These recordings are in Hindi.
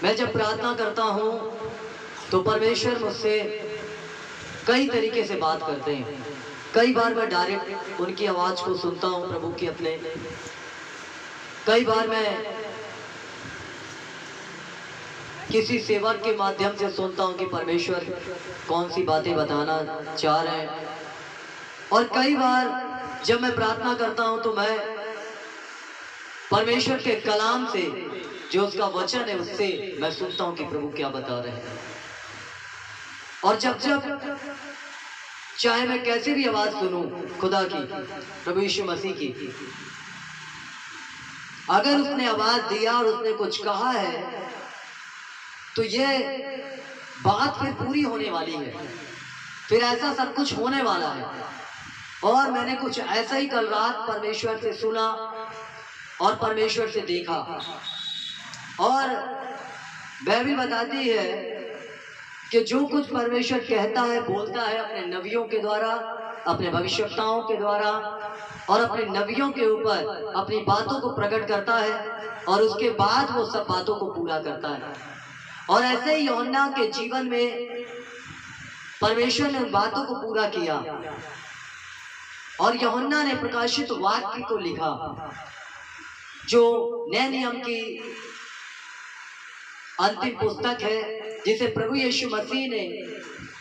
मैं जब प्रार्थना करता हूँ तो परमेश्वर मुझसे कई तरीके से बात करते हैं। कई बार मैं डायरेक्ट उनकी आवाज़ को सुनता हूँ प्रभु की अपने, कई बार मैं किसी सेवक के माध्यम से सुनता हूँ कि परमेश्वर कौन सी बातें बताना चाह रहे हैं, और कई बार जब मैं प्रार्थना करता हूँ तो मैं परमेश्वर के कलाम से, जो उसका वचन है, उससे मैं सुनता हूँ कि प्रभु क्या बता रहे हैं। और जब जब चाहे मैं कैसे भी आवाज सुनूं खुदा की, प्रभु यीशु मसीह की, अगर उसने आवाज दिया और उसने कुछ कहा है तो ये बात फिर पूरी होने वाली है, फिर ऐसा सब कुछ होने वाला है। और मैंने कुछ ऐसा ही कल रात परमेश्वर से सुना और परमेश्वर से देखा। और बाइबल बताती है कि जो कुछ परमेश्वर कहता है, बोलता है अपने नबियों के द्वारा, अपने भविष्यवक्ताओं के द्वारा, और अपने नबियों के ऊपर अपनी बातों को प्रकट करता है और उसके बाद वो सब बातों को पूरा करता है। और ऐसे ही यूहन्ना के जीवन में परमेश्वर ने उन बातों को पूरा किया और यूहन्ना ने प्रकाशित वाक्य को लिखा, जो नए नियम की अंतिम पुस्तक है, जिसे प्रभु यीशु मसीह ने,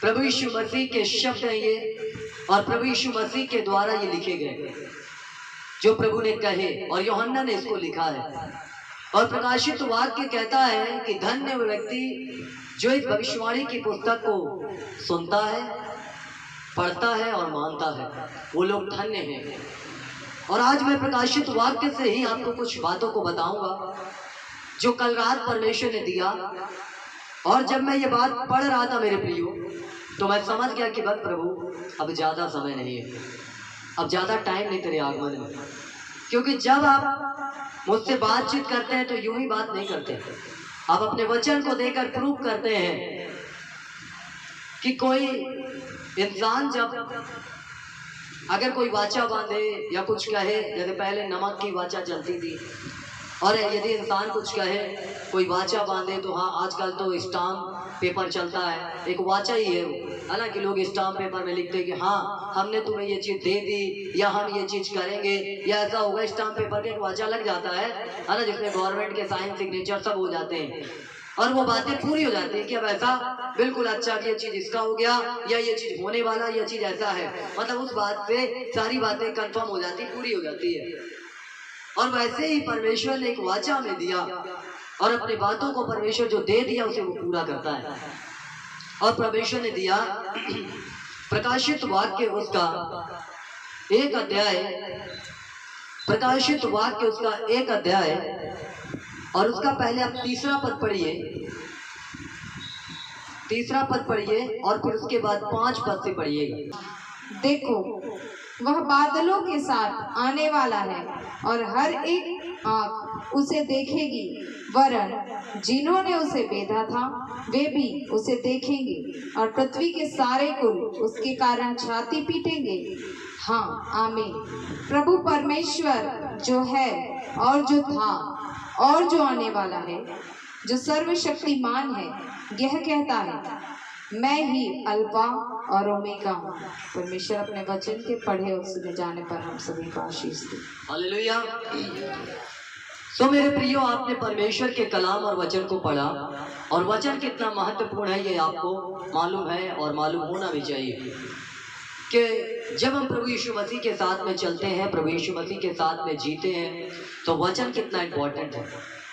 प्रभु यीशु मसीह के शब्द हैं ये, और प्रभु यीशु मसीह के द्वारा ये लिखे गए जो प्रभु ने कहे, और यूहन्ना ने इसको लिखा है। और प्रकाशित वाक्य कहता है कि धन्य वो व्यक्ति जो इस भविष्यवाणी की पुस्तक को सुनता है, पढ़ता है और मानता है, वो लोग धन्य हैं। और आज मैं प्रकाशित वाक्य से ही आपको कुछ बातों को बताऊंगा जो कल रात परमेश्वर ने दिया। और जब मैं ये बात पढ़ रहा था मेरे प्रियो, तो मैं समझ गया कि बस प्रभु अब ज़्यादा समय नहीं है, अब ज़्यादा टाइम नहीं तेरे आगमन में। क्योंकि जब आप मुझसे बातचीत करते हैं तो यूं ही बात नहीं करते, आप अपने वचन को देकर प्रूव करते हैं कि कोई इंसान जब अगर कोई वाचा बांधे या कुछ कहे, जैसे पहले नमक की वाचा चलती थी, और यदि इंसान कुछ कहे, कोई वाचा बांधे, तो हाँ आजकल तो स्टाम्प पेपर चलता है, एक वाचा ही है वो। हालांकि लोग स्टाम्प पेपर में लिखते हैं कि हाँ हमने तुम्हें ये चीज़ दे दी, या हम ये चीज़ करेंगे, या ऐसा होगा। स्टाम्प पेपर का एक वाचा लग जाता है ना, जिसमें गवर्नमेंट के साइन सिग्नेचर सब हो जाते हैं, और वो बातें पूरी हो जाती है कि अब ऐसा बिल्कुल अच्छा, ये चीज़ इसका हो गया, या ये चीज़ होने वाला, ये चीज़ ऐसा है। मतलब उस बात पे सारी बातें कंफर्म हो जाती, पूरी हो जाती है। और वैसे ही परमेश्वर ने एक वाचा में दिया, और अपनी बातों को परमेश्वर जो दे दिया उसे वो पूरा करता है। और परमेश्वर ने दिया प्रकाशित वाक्य उसका एक अध्याय, प्रकाशित वाक्य उसका एक अध्याय, और उसका पहले आप तीसरा पद पढ़िए, तीसरा पद पढ़िए, और फिर उसके बाद 5 पद से पढ़िएगा। देखो वह बादलों के साथ आने वाला है, और हर एक आँख उसे देखेगी, वरन जिन्होंने उसे बेधा था वे भी उसे देखेंगे, और पृथ्वी के सारे कुल उसके कारण छाती पीटेंगे। हाँ आमीन। प्रभु परमेश्वर जो है और जो था और जो आने वाला है, जो सर्वशक्तिमान है, यह कहता है, मैं ही अल्फा और ओमेगा हूँ। परमेश्वर अपने वचन के पढ़े और सुने जाने पर हम सभी को आशीष दे। हालेलुया। सो मेरे प्रियो, आपने परमेश्वर के कलाम और वचन को पढ़ा, और वचन कितना महत्वपूर्ण है ये आपको मालूम है, और मालूम होना भी चाहिए कि जब हम प्रभु यीशु मसीह के साथ में चलते हैं, प्रभु यीशु मसीह के साथ में जीते हैं, तो वचन कितना इम्पोर्टेंट है।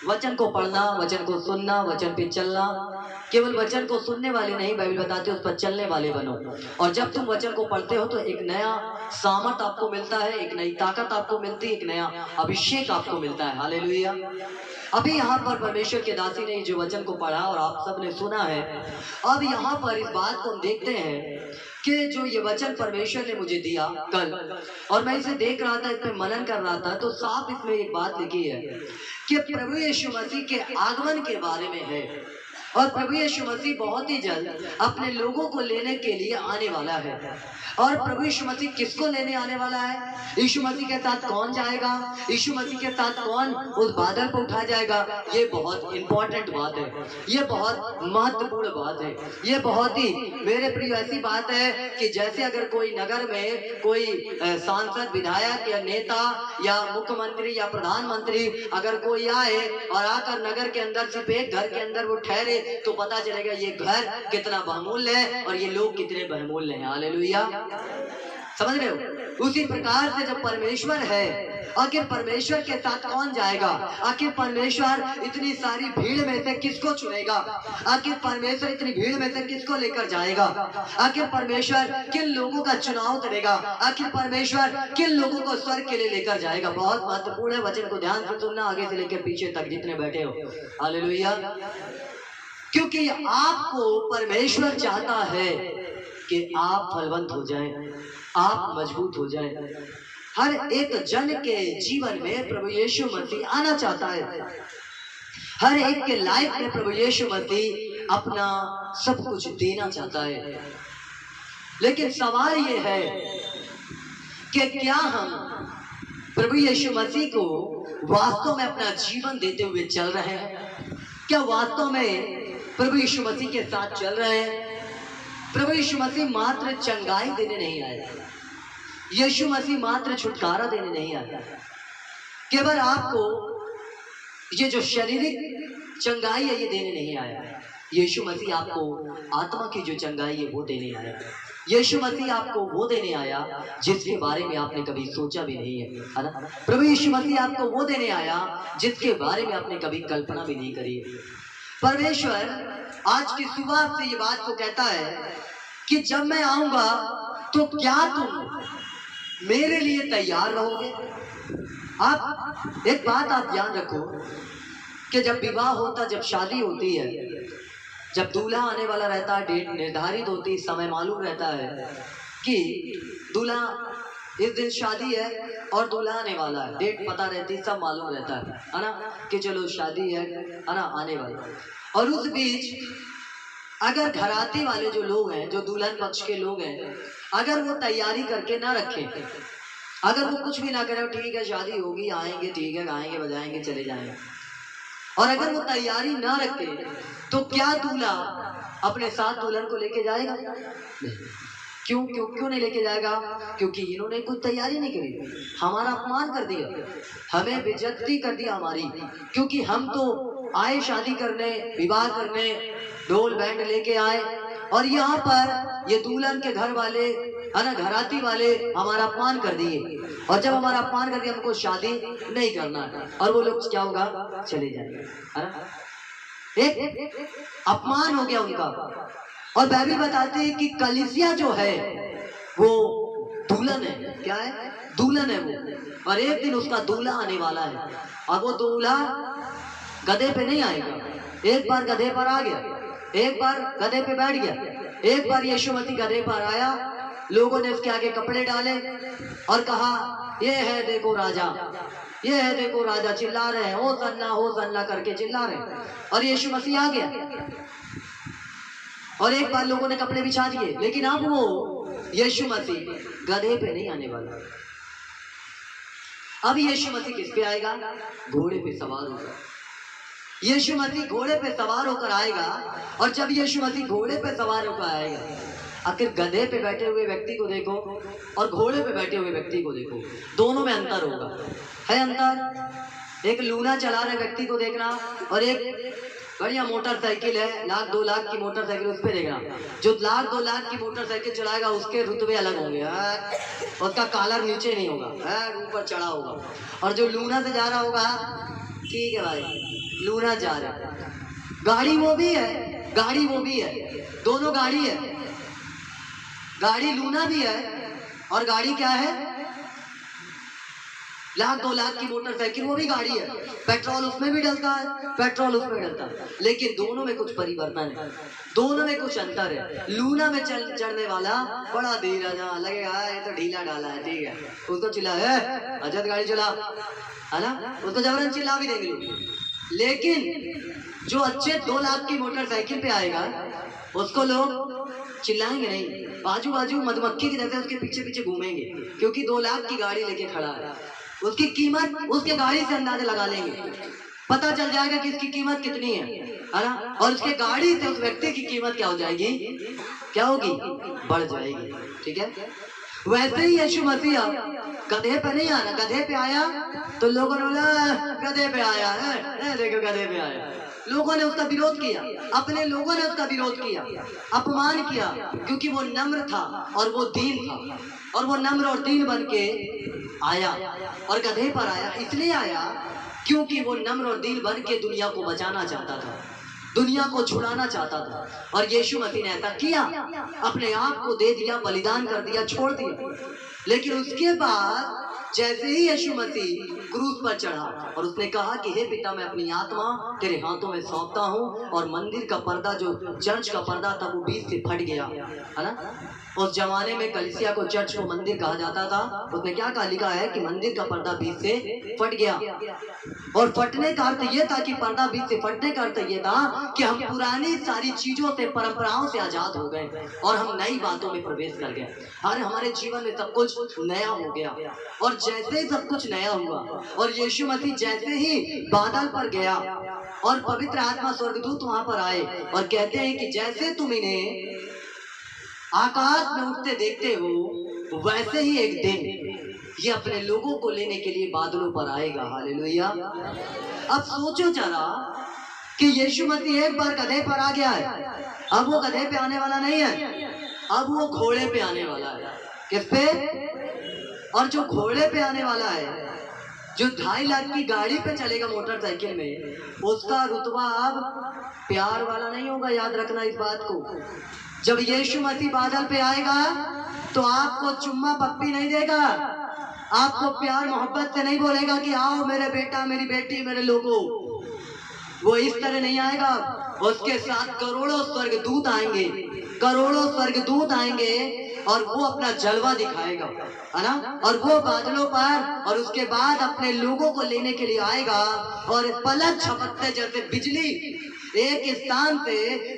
वचन को पढ़ना, वचन को सुनना, वचन पे चलना। केवल वचन को सुनने वाले नहीं, बाइबल बताती है उस पर चलने वाले बनो। और जब तुम वचन को पढ़ते हो तो एक नया सामर्थ आपको मिलता है, एक नई ताकत आपको मिलती है, एक नया अभिषेक आपको मिलता है। हालेलुया। अभी यहाँ पर परमेश्वर के दासी ने जो वचन को पढ़ा और आप सब ने सुना है, अब यहाँ पर इस बात को हम देखते हैं कि जो ये वचन परमेश्वर ने मुझे दिया कल, और मैं इसे देख रहा था, इसमें मनन कर रहा था, तो साफ इसमें एक बात लिखी है कि प्रभु यीशु मसीह के आगमन के बारे में है। और प्रभु यीशु मसीह बहुत ही जल्द अपने लोगों को लेने के लिए आने वाला है। और प्रभु यीशु मसीह किसको लेने आने वाला है? यीशु मसीह के साथ कौन जाएगा? यीशु मसीह के साथ कौन उस बादल को उठा जाएगा? ये बहुत इंपॉर्टेंट बात है, ये बहुत महत्वपूर्ण बात है, ये बहुत ही मेरे प्रिय ऐसी बात है कि जैसे अगर कोई नगर में कोई सांसद, विधायक या नेता या मुख्यमंत्री या प्रधानमंत्री अगर कोई आए और आकर नगर के अंदर सिर्फ एक घर के अंदर वो ठहरे तो पता चलेगा ये घर कितना बहुमूल्य है और ये लोग कितने बहुमूल्य हैं। हालेलुया, समझ रहे हो? उसी प्रकार से जब परमेश्वर है, आखिर परमेश्वर के साथ कौन जाएगा? आखिर परमेश्वर इतनी सारी भीड़ में से किसको चुनेगा? आखिर परमेश्वर इतनी भीड़ में से किसको लेकर जाएगा? आखिर परमेश्वर किन लोगों का चुनाव करेगा? आखिर परमेश्वर किन लोगों को स्वर्ग के लिए लेकर जाएगा? बहुत महत्वपूर्ण है, वचन को ध्यान से सुनना आगे से लेकर पीछे तक जितने बैठे हो। हालेलुया, क्योंकि आपको परमेश्वर चाहता है कि आप फलवंत हो जाएं, आप मजबूत हो जाएं। हर एक जन के जीवन में प्रभु यीशु मसीह आना चाहता है। हर एक के लाइफ में प्रभु यीशु मसीह अपना सब कुछ देना चाहता है। लेकिन सवाल ये है कि क्या हम प्रभु यीशु मसीह को वास्तव में अपना जीवन देते हुए चल रहे हैं? क्या वास्तव में प्रभु यीशु मसीह के साथ चल रहे हैं? प्रभु यीशु मसीह मात्र चंगाई देने नहीं आया, यीशु मसीह मात्र छुटकारा देने नहीं आया, केवल आपको ये जो शारीरिक चंगाई है ये देने नहीं आया। यीशु मसीह आपको आत्मा की जो चंगाई है वो देने आया। यीशु मसीह आपको वो देने आया जिसके बारे में आपने कभी सोचा भी नहीं है ना? प्रभु यीशु मसीह आपको वो देने आया जिसके बारे में आपने कभी कल्पना भी नहीं करी है। परमेश्वर आज की सुबह से ये बात को कहता है कि जब मैं आऊंगा तो क्या तुम मेरे लिए तैयार रहोगे? आप एक बात आप ध्यान रखो कि जब विवाह होता, जब शादी होती है, जब दूल्हा आने वाला रहता है, डेट निर्धारित होती, समय मालूम रहता है कि दूल्हा इस दिन शादी है और दूल्हा आने वाला है, डेट पता रहती, सब मालूम रहता है ना, कि चलो शादी है ना, आने वाला। और उस बीच अगर घराती वाले जो लोग हैं, जो दुल्हन पक्ष के लोग हैं, अगर वो तैयारी करके ना रखें, अगर वो कुछ भी ना करें, ठीक है शादी होगी, आएंगे, ठीक है गाएंगे बजाएंगे चले जाएंगे, और अगर वो तैयारी ना रखे तो क्या दूल्हा अपने साथ दुल्हन को लेके जाएगा? क्यों क्यों क्यों नहीं लेके जाएगा? क्योंकि इन्होंने कुछ तैयारी नहीं करी, हमारा अपमान कर दिया, हमें बेइज्जती कर दिया हमारी, क्योंकि हम तो आए शादी करने, विवाह करने, ढोल बैंड लेके आए, और यहाँ पर ये दुल्हन के घर वाले है ना, घराती वाले हमारा अपमान कर दिए, और जब हमारा अपमान कर दिया हमको शादी नहीं करना है, और वो लोग क्या होगा? चले जाएंगे, है ना? एक अपमान हो गया उनका। और बाइबल बताती है कि कलीसिया जो है वो दुल्हन है। क्या है? दुल्हन है वो, और एक दिन उसका दूल्हा आने वाला है। अब वो दूल्हा गधे पे नहीं आएगा, एक बार गधे पर आ गया, एक बार गधे पे बैठ गया, एक बार यीशु मसीह गधे पर आया, लोगों ने उसके आगे कपड़े डाले और कहा ये है देखो राजा, ये है देखो राजा, चिल्ला रहे हैं, हो सन्ना करके चिल्ला रहे हैं, और यीशु मसीह आ गया और एक बार लोगों ने कपड़े बिछा दिए। लेकिन अब वो यीशु मसीह गधे पे नहीं आने वाला। अब यीशु मसीह किस पे आएगा? घोड़े पे सवार होगा। यीशु मसीह घोड़े पे सवार होकर आएगा, और जब यीशु मसीह घोड़े पे सवार होकर आएगा, आखिर गधे पे बैठे हुए व्यक्ति को देखो और घोड़े पे बैठे हुए व्यक्ति को देखो, दोनों में अंतर होगा। है अंतर? एक लूना चला रहे व्यक्ति को देखना और एक बढ़िया मोटरसाइकिल है, 1-2 लाख की मोटरसाइकिल, उस पे देखना। जो 1-2 लाख की मोटरसाइकिल चलाएगा उसके रुतबे अलग होंगे, उसका कॉलर नीचे नहीं होगा, ऊपर चढ़ा होगा। और जो लूना से जा रहा होगा, ठीक है भाई लूना जा रहा है, गाड़ी वो भी है, गाड़ी वो भी है, दोनों गाड़ी है, गाड़ी लूना भी है और गाड़ी क्या है? 1-2 लाख की मोटरसाइकिल, वो भी गाड़ी है, पेट्रोल उसमें भी डलता है, पेट्रोल उसमें डलता है, लेकिन दोनों में कुछ परिवर्तन है, दोनों में कुछ अंतर है। लूना में चढ़ने वाला बड़ा धीरे लगेगा, ये तो ढीला डाला है, ठीक है, उसको चिल्ला है अजद गाड़ी चला, है ना, उसको जबरन चिल्ला भी देंगे। लेकिन जो अच्छे 2 लाख की मोटरसाइकिल पे आएगा उसको लोग चिल्लाएंगे नहीं, बाजू बाजू मधुमक्खी की तरह उसके पीछे पीछे घूमेंगे, क्योंकि 2 लाख की गाड़ी लेके खड़ा है। उसकी कीमत उसके गाड़ी से अंदाजा लगा लेंगे, पता चल जाएगा कि इसकी कीमत कितनी है ना, और उसके गाड़ी से उस व्यक्ति की कीमत क्या हो जाएगी, क्या होगी, बढ़ जाएगी। ठीक है, वैसे ही यीशु मसीह गधे पे नहीं आना, गधे पे आया तो लोगों ने बोला गधे पे आया है, देखो गधे पे आया। लोगों ने उसका विरोध किया, अपने लोगों ने उसका विरोध किया, अपमान किया, क्योंकि वो नम्र था और वो दीन था, और वो नम्र और दीन बन के आया। और गधे पर आया इसलिए आया क्योंकि वो नम्र और दीन बन के दुनिया को बचाना चाहता था, दुनिया को छुड़ाना चाहता था। और यीशु मसीह ने ऐसा किया, अपने आप को दे दिया, बलिदान कर दिया, छोड़ दिया। लेकिन उसके बाद जैसे ही यीशु मसीह क्रूस पर चढ़ा और उसने कहा कि हे पिता, मैं अपनी आत्मा तेरे हाथों में सौंपता हूँ, और मंदिर का पर्दा, जो चर्च का पर्दा था, वो बीच से फट गया, है ना। उस जमाने में कलीसिया को, चर्च को मंदिर कहा जाता था। उसमें क्या कहा, लिखा है कि मंदिर का पर्दा बीच से फट गया। और फटने का अर्थ ये था कि पर्दा बीच से फटने का अर्थ ये था कि हम पुरानी सारी चीजों से, परंपराओं से आजाद हो गए और हम नई बातों में प्रवेश कर गए। हमारे जीवन में सब कुछ नया हो गया। और जैसे ही सब कुछ नया हुआ और यीशु मसीह जैसे ही बादल पर गया और पवित्र आत्मा स्वर्गदूत वहां पर आए और कहते हैं कि जैसे तुम इन्हें आकाश में उठते देखते हो, वैसे ही एक दिन ये अपने लोगों को लेने के लिए बादलों पर आएगा। हालेलुया। अब सोचो जरा कि यीशु मसीह एक बार गधे पर आ गया है, अब वो गधे पे आने वाला नहीं है, अब वो घोड़े पे आने वाला है। किस पे? और जो घोड़े पे आने वाला है, जो 2.5 लाख की गाड़ी पे चलेगा मोटरसाइकिल में, उसका रुतबा अब प्यार वाला नहीं होगा। याद रखना इस बात को। जब यीशु मसीह बादल पे आएगा तो आपको चुम्मा पप्पी नहीं देगा, आपको प्यार मोहब्बत से नहीं बोलेगा कि आओ मेरे बेटा, मेरी बेटी, मेरे लोगों। वो इस तरह नहीं आएगा। उसके साथ करोड़ों स्वर्गदूत आएंगे, करोड़ों स्वर्गदूत आएंगे और वो अपना जलवा दिखाएगा, है ना। और वो बादलों पर, और उसके बाद अपने लोगों को लेने के लिए आएगा। और पलक झपकते जैसे बिजली एक स्थान से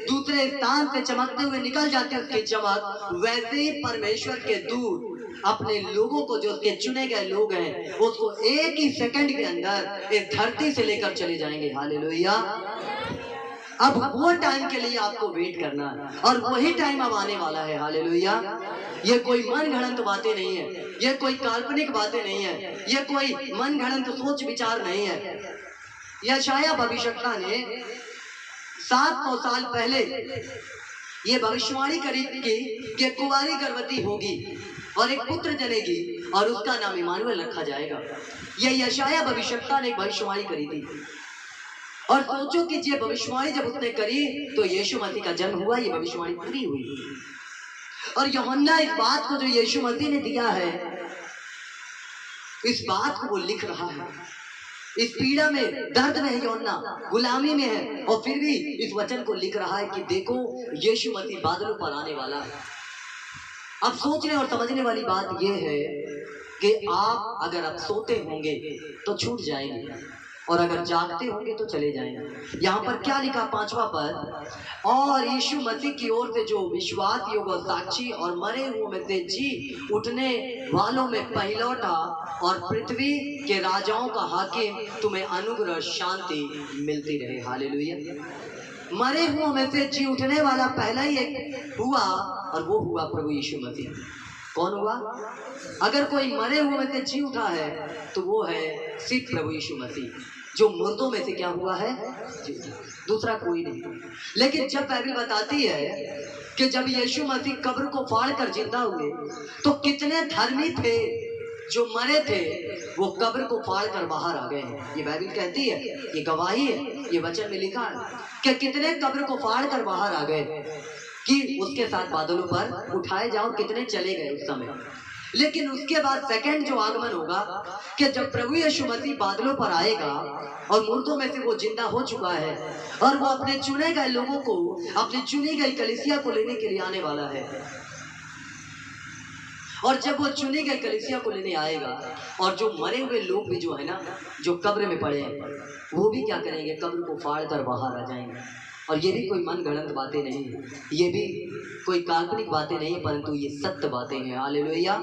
दूसरे स्थान से चमकते हुए निकल जाते उसकी चमक, वैसे ही परमेश्वर के दूत अपने लोगों को, जो उसके चुने गए लोग हैं, उसको एक ही सेकंड के अंदर इस धरती से लेकर चले जाएंगे। हालेलुया। अब वो टाइम के लिए आपको वेट करना है, और वही टाइम अब आने वाला है। हालेलुया। ये कोई मन घड़ंत बातें नहीं है, ये कोई काल्पनिक बातें नहीं है, ये कोई मन घड़ंत सोच विचार नहीं है। यशाया भविष्यवक्ता ने 700 साल पहले ये भविष्यवाणी करी थी कि कुंवारी गर्भवती होगी और एक पुत्र जनेगी और उसका नाम इमानुएल रखा जाएगा। ये यशाया भविष्यवक्ता ने एक भविष्यवाणी करी थी। और सोचो कि ये भविष्यवाणी जब उसने करी तो यीशु मसीह का जन्म हुआ, ये भविष्यवाणी पूरी हुई। और यूहन्ना इस बात को जो यीशु मसीह ने दिया है, इस बात को वो लिख रहा है। इस पीड़ा में, दर्द में है यूहन्ना, गुलामी में है, और फिर भी इस वचन को लिख रहा है कि देखो यीशु मसीह बादलों पर आने वाला है। अब सोचने और समझने वाली बात यह है कि आप अगर आप सोते होंगे तो छूट जाएंगे, और अगर जागते होंगे तो चले जाएंगे। यहाँ पर क्या लिखा, 5वां पद, और यीशु मसीह की ओर से जो विश्वास योग्य साक्षी और मरे हुए में से जी उठने वालों में पहिलौठा और पृथ्वी के राजाओं का हाकिम, तुम्हें अनुग्रह शांति मिलती रहे। हालेलुया। मरे हुए में से जी उठने वाला पहला ही एक हुआ, और वो हुआ प्रभु यीशु मसीह। कौन हुआ? अगर कोई मरे हुए में से जी उठा है तो वो है सिर्फ प्रभु यीशु मसीह, जो मुर्दों में से क्या हुआ है, दूसरा कोई नहीं। लेकिन जब बाइबल बताती है कि जब यीशु मसीह कब्र को फाड़ कर जिंदा हुए तो कितने धर्मी थे जो मरे थे, वो कब्र को फाड़ कर बाहर आ गए हैं। ये बाइबल कहती है, ये गवाही है, ये वचन में लिखा है कि कितने कब्र को फाड़ कर बाहर आ गए कि उसके साथ बादलों पर उठाए जाओ, कितने चले गए उस समय। लेकिन उसके बाद सेकंड जो आगमन होगा कि जब प्रभु यीशु मसीह बादलों पर आएगा और मुर्दों में से वो जिंदा हो चुका है, और वो अपने चुने गए लोगों को, अपनी चुनी गई कलीसिया को लेने के लिए आने वाला है। और जब वो चुनी गई कलीसिया को लेने आएगा, और जो मरे हुए लोग भी जो है ना, जो कब्र में पड़े हैं, वो भी क्या करेंगे, कब्र को फाड़ कर बाहर आ जाएंगे। और ये भी कोई मन गढ़ंत बातें नहीं है, ये भी कोई काल्पनिक बातें नहीं, परंतु ये सत्य बातें हैं। हालेलुया।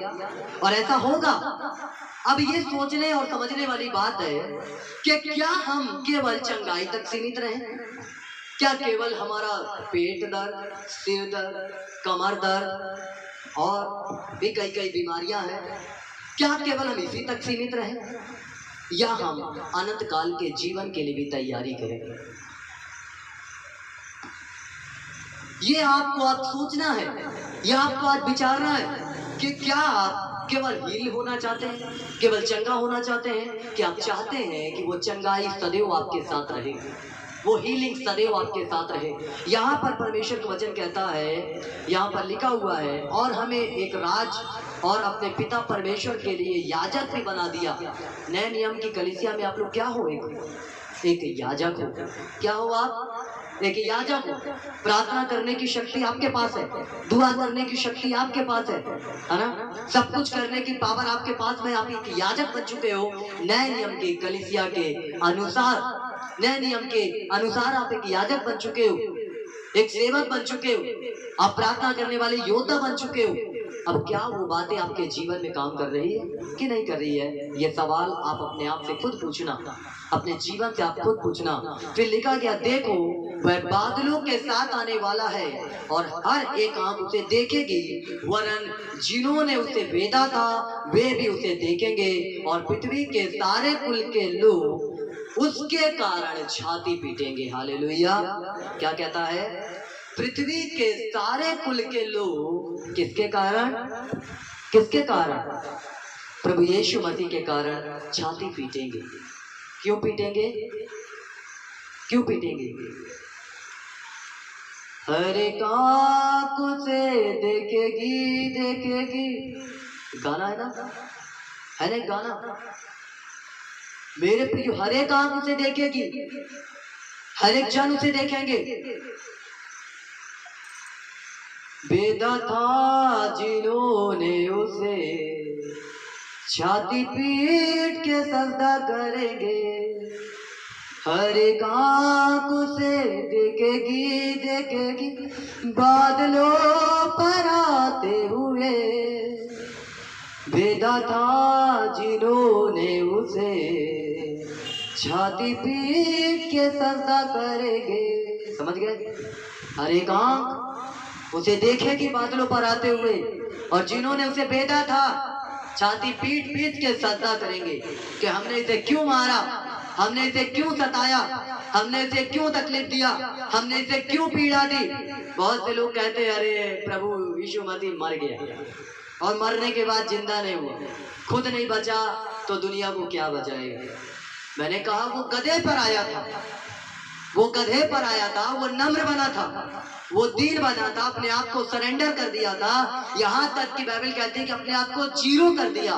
और ऐसा होगा। अब ये सोचने और समझने वाली बात है कि क्या हम केवल चंगाई तक सीमित रहें? क्या केवल हमारा पेट दर्द, सिर दर्द, कमर दर्द और भी कई कई बीमारियां हैं, क्या केवल हम इसी तक सीमित रहें, या हम अनंत काल के जीवन के लिए भी तैयारी करें? ये आपको आज सोचना है, यह आपको आज विचारना है कि क्या आप केवल हील होना चाहते हैं, केवल चंगा होना चाहते हैं, कि आप चाहते हैं कि वो चंगाई सदैव आपके साथ रहे, वो हीलिंग सदैव आपके साथ रहे। यहाँ पर परमेश्वर का वचन कहता है, यहाँ पर लिखा हुआ है, और हमें एक राज और अपने पिता परमेश्वर के लिए याजक भी बना दिया। नए नियम की कलीसिया में आप लोग क्या हो, एक याजक हो। क्या हो आप? एक याजक हो। प्रार्थना करने की शक्ति आपके पास है, दुआ करने की शक्ति आपके पास है ना, सब कुछ करने की पावर आपके पास में। आप एक याजक बन चुके हो नए नियम की कलीसिया के अनुसार। नए नियम के अनुसार आप एक याजक बन चुके हो, एक सेवक बन चुके हो, आप प्रार्थना करने वाले योद्धा बन चुके हो। अब क्या वो बातें आपके जीवन में काम कर रही है कि नहीं कर रही है? ये सवाल आप अपने आप से खुद पूछना, अपने जीवन से आप खुद पूछना। फिर लिखा गया, देखो वह बादलों के साथ आने वाला है और हर एक आंख उसे देखेगी, वरन जिन्होंने उसे भेदा था वे भी उसे देखेंगे, और पृथ्वी के सारे कुल के लोग उसके कारण छाती पीटेंगे। हालेलुया। क्या कहता है? पृथ्वी के सारे कुल के लोग किसके कारण? किसके कारण? प्रभु यीशु मसीह के कारण छाती पीटेंगे। क्यों पीटेंगे? क्यों पीटेंगे? हर एक आंख उसे देखेगी, देखेगी। गाना है ना, है ना गाना? मेरे प्रिय, हर एक आंख उसे देखेगी, हर एक जन उसे देखेंगे। बेदा था जिन्होंने उसे छाती पीट के सजदा करेंगे, हर एक आंख उसे देखेगी, देखेगी। बादलों पर आते हुए भेदा था जिन्होंने उसे छाती पीट के सजदा करेंगे। समझ गए? हर एक आंख उसे देखेगी बादलों पर आते हुए, और जिन्होंने उसे भेदा था छाती पीट पीट के सजदा करेंगे कि हमने इसे क्यों मारा, हमने इसे क्यों सताया, हमने इसे क्यों तकलीफ दिया, हमने इसे क्यों पीड़ा दी। बहुत से लोग कहते हैं, अरे प्रभु यीशु मसीह मर गया और मरने के बाद जिंदा नहीं हुआ, खुद नहीं बचा तो दुनिया को क्या बचाएगा। मैंने कहा वो गधे पर आया था, वो गधे पर आया था, वो नम्र बना था, वो दीन बना था, अपने आप को सरेंडर कर दिया था। यहाँ तक कि बाइबल कहती है कि अपने आप को जीरो कर दिया,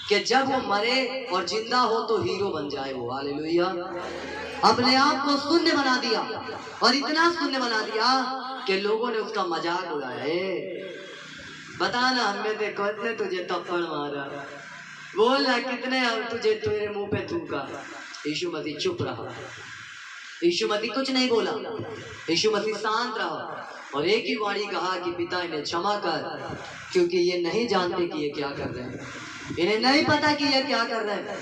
कि जब वो मरे और जिंदा हो तो हीरो बन जाए वो। हालेलुया। अपने आप को शून्य बना दिया, और इतना शून्य बना दिया कि लोगों ने उसका मजाक उड़ाया। बता ना, हमें से कितने तुझे थप्पड़ मारा, बोल ना कितने तुझे तेरे मुंह पे थूका। यीशु मसीह चुप रहा, यीशु मसीह कुछ नहीं बोला, यीशु मसीह शांत रहा, और एक ही वाणी कहा कि पिता इन्हें क्षमा कर, क्योंकि ये नहीं जानते कि ये क्या कर रहे हैं, इन्हें नहीं पता कि ये क्या कर रहे हैं।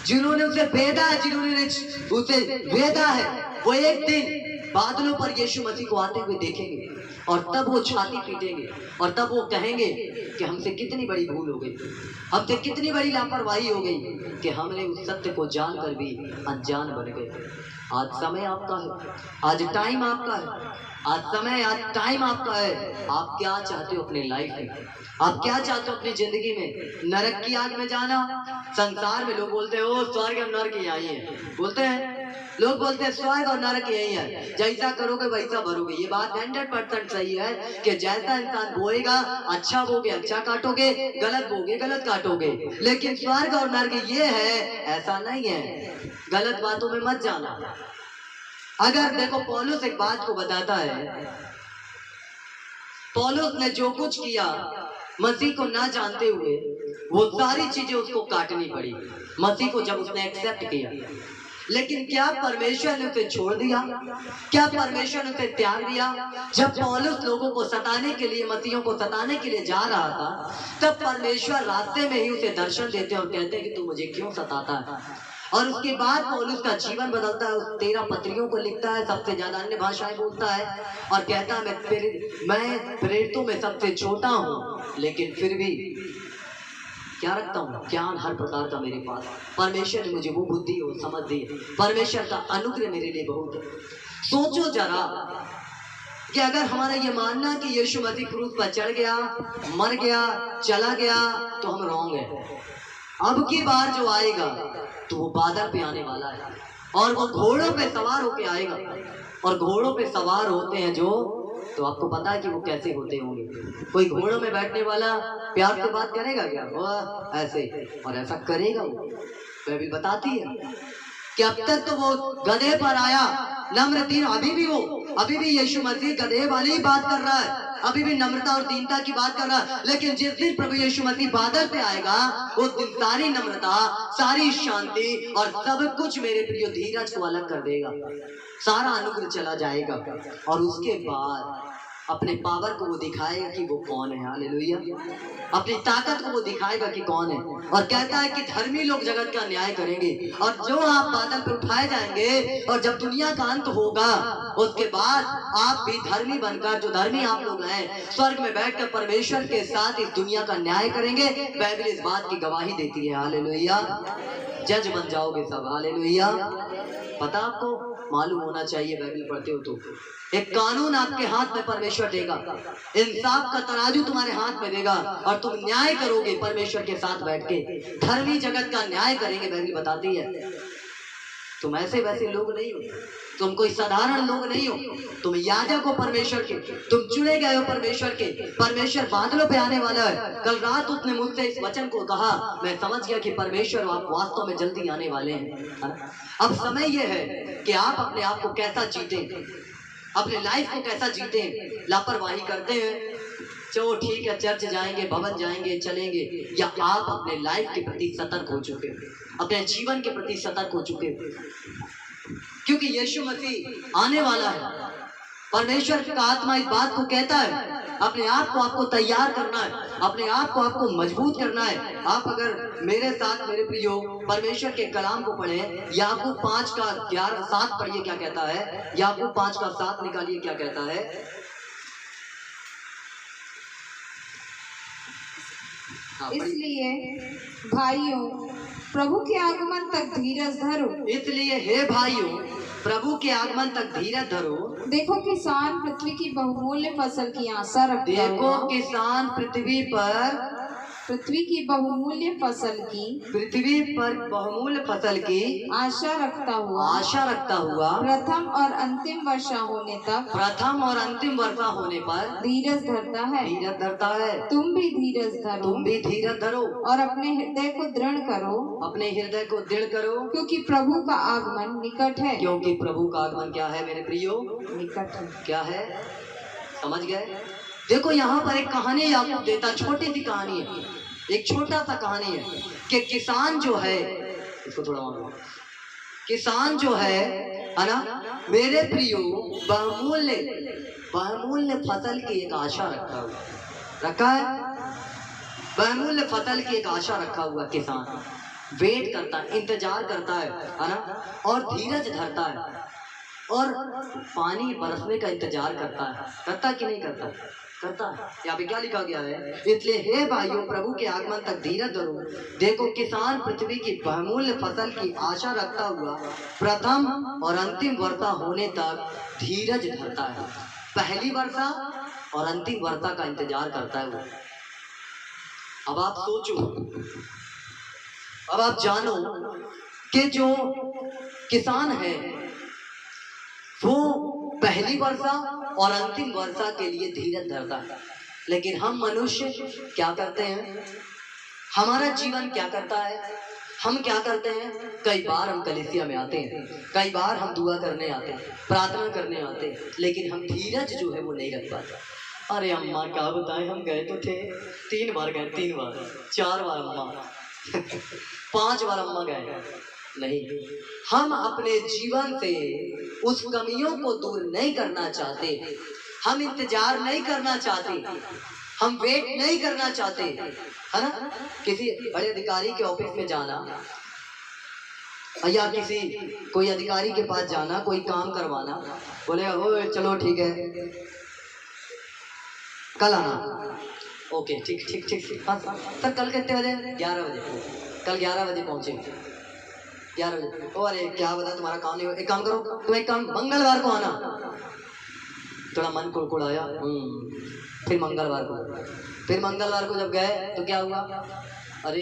जिन्होंने उसे भेदा है, जिन्होंने उसे भेदा है, वो एक दिन बादलों पर यीशु मसीह को आते हुए देखेंगे, और तब वो छाती पीटेंगे, और तब वो कहेंगे कि हमसे कितनी बड़ी भूल हो गई, हमसे कितनी बड़ी लापरवाही हो गई कि हमने उस सत्य को जानकर भी अनजान बन गए। आज समय आपका है, आज टाइम आपका है, आज समय, आज टाइम आपका है। आप क्या चाहते हो अपने लाइफ में? आप क्या चाहते हो अपनी जिंदगी में? नरक की आग में जाना? संसार में लोग बोलते हो स्वर्ग और नरक यही है, बोलते हैं लोग, बोलते हैं स्वर्ग और नरक यही है, जैसा करोगे वैसा भरोगे। ये बात 100% सही है कि जैसा इंसान बोएगा अच्छा बोगे, अच्छा काटोगे, गलत बोगे, गलत काटोगे। लेकिन स्वर्ग और नरक ये है, ऐसा नहीं है। गलत बातों में मत जाना। अगर देखो, पौलुस एक बात को बताता है, पौलुस ने जो कुछ किया मसीह को ना जानते हुए वो सारी चीजें उसको काटनी पड़ी मसीह को जब उसने एक्सेप्ट किया। लेकिन क्या परमेश्वर ने उसे छोड़ दिया? क्या परमेश्वर ने उसे त्याग दिया? जब पौलुस लोगों को सताने के लिए, मसीहों को सताने के लिए जा रहा था, तब परमेश्वर रास्ते में ही उसे दर्शन देते और कहते हैं कि तू मुझे क्यों सताता है। और उसके बाद पौलुस का जीवन बदलता है, 13 पत्रियों को लिखता है, सबसे ज्यादा अन्य भाषाएं बोलता है और कहता है मैं प्रेरितों में सबसे छोटा हूँ, लेकिन फिर भी क्या रखता हूँ? ज्ञान हर प्रकार का मेरे पास। परमेश्वर ने मुझे वो बुद्धि और समझ दी। परमेश्वर का अनुग्रह मेरे लिए बहुत है। सोचो जरा कि अगर हमारा ये मानना कि यीशु मसीह क्रूस पर चढ़ गया, मर गया, चला गया, तो हम रॉन्ग है। अब की बार जो आएगा तो वो बादल पे आने वाला है और वो घोड़ों पे सवार होके आएगा। और घोड़ों पे सवार होते हैं जो, तो आपको पता है कि वो कैसे होते होंगे। कोई घोड़ों में बैठने वाला प्यार से बात करेगा क्या? वो ऐसे, और ऐसा करेगा वो। बाइबल बताती है कि अब तक तो वो गधे पर आया, नम्र दीन, अभी भी यीशु मसीह गधे वाली ही बात कर रहा है, अभी भी नम्रता और दीनता की बात कर रहा है। लेकिन जिस दिन प्रभु यीशु मसीह बादल पे आएगा, उस दिन सारी नम्रता, सारी शांति और सब कुछ मेरे प्रिय धीरज को अलग कर देगा। सारा अनुग्रह चला जाएगा और उसके बाद अपने पावर को वो दिखाएगा कि वो कौन है। हालेलुया। अपनी ताकत को वो दिखाएगा कि कौन है। और कहता है कि धर्मी लोग जगत का न्याय करेंगे और जो आप बादल पर उठाए जाएंगे और जब दुनिया का अंत होगा उसके बाद आप भी धर्मी बनकर, जो धर्मी आप लोग हैं, स्वर्ग में बैठकर परमेश्वर के साथ इस दुनिया का न्याय करेंगे। बाइबल इस बात की गवाही देती है। हालेलुया। जज बन जाओगे सब। हालेलुया। पता आपको मालूम होना चाहिए, बाइबल पढ़ते हो तो एक कानून आपके हाथ में परमेश्वर देगा, इंसाफ का तराजू तुम्हारे हाथ में देगा और तुम न्याय करोगे परमेश्वर के साथ बैठ के। धर्मी जगत का न्याय करेंगे, बाइबल बताती है। तुम ऐसे वैसे लोग नहीं हो, तुम कोई साधारण लोग नहीं हो, तुम याजक हो परमेश्वर के, तुम चुने गए हो परमेश्वर के। परमेश्वर बादलों पे आने वाला है। कल रात उसने मुझसे इस वचन को कहा, मैं समझ गया कि परमेश्वर आप वास्तव में जल्दी आने वाले हैं। अब समय यह है कि आप अपने आप को कैसा जीते, अपने लाइफ को कैसा जीते। लापरवाही करते हैं, चलो ठीक है, चर्च जाएंगे, भवन जाएंगे, चलेंगे, या आप अपने लाइफ के प्रति सतर्क हो चुके हो, अपने जीवन के प्रति सतर्क हो चुके हो? क्योंकि यीशु मसीह आने वाला है। परमेश्वर का आत्मा इस बात को कहता है, अपने आप को आपको तैयार करना है, अपने आप को आपको मजबूत करना है। आप अगर मेरे साथ, मेरे प्रियो, परमेश्वर के कलाम को पढ़े, याकूब 5 का 11-7 पढ़िए क्या कहता है। याकूब 5 का 7 निकालिए क्या कहता है। इसलिए भाइयों, प्रभु के आगमन तक धीरज धरो। इसलिए हे भाइयों, प्रभु के आगमन तक धीरज धरो। देखो किसान पृथ्वी की बहुमूल्य फसल की आशा रखता हुआ, देखो किसान पृथ्वी पर बहुमूल्य फसल की आशा रखता हुआ प्रथम और अंतिम वर्षा होने पर धीरज धरता है। तुम भी धीरज धरो और अपने हृदय को दृढ़ करो, क्योंकि प्रभु का आगमन निकट है। क्योंकि प्रभु का आगमन क्या है मेरे प्रियो? निकट है। क्या है? समझ गए? देखो यहाँ पर एक कहानी याकूब देता, छोटी सी कहानी है, एक छोटा सा कहानी है कि किसान जो है, इसको थोड़ा और, किसान जो है ना मेरे प्रियो, बहुमूल्य फसल की एक आशा रखा है। बहुमूल्य फसल की एक आशा रखा हुआ किसान वेट करता है, इंतजार करता है ना, और धीरज धरता है और पानी बरसने का इंतजार करता कि नहीं करता? करता है। यहाँ पे क्या लिखा गया है? इसलिए हे भाइयों, प्रभु के आगमन तक धीरज धरो। देखो किसान पृथ्वी की बहुमूल्य फसल की आशा रखता हुआ प्रथम और अंतिम वर्षा होने तक धीरज धरता है। पहली वर्षा और अंतिम वर्षा का इंतजार करता है वो। अब आप सोचो, अब आप जानो कि जो किसान है वो पहली वर्षा और अंतिम वर्षा के लिए धीरज धरता है। लेकिन हम मनुष्य क्या करते हैं? हमारा जीवन क्या करता है? हम क्या करते हैं? कई बार हम कलीसिया में आते हैं, कई बार हम दुआ करने आते हैं, प्रार्थना करने आते हैं, लेकिन हम धीरज जो है वो नहीं रख पाते। अरे अम्मा क्या बताएं, हम गए तो थे 3 बार गए, 3 बार 4 बार अम्मा 5 बार अम्मा गए। नहीं, हम अपने जीवन से उस कमियों को दूर नहीं करना चाहते, हम इंतजार नहीं करना चाहते, हम वेट नहीं करना चाहते, है ना। किसी बड़े अधिकारी के ऑफिस में जाना या किसी कोई अधिकारी के पास जाना, कोई काम करवाना, बोले ओ चलो ठीक है कल आना, ओके ठीक ठीक ठीक ठीक, हाँ सर कल कितने बजे? 11 बजे। कल 11 बजे पहुँचे, 11 बजे। ओ अरे क्या बता तुम्हारा काम नहीं हो, एक काम करो तुम, एक काम मंगलवार को आना। थोड़ा मन कुड़कुड़ाया, फिर मंगलवार को जब गए तो क्या हुआ, अरे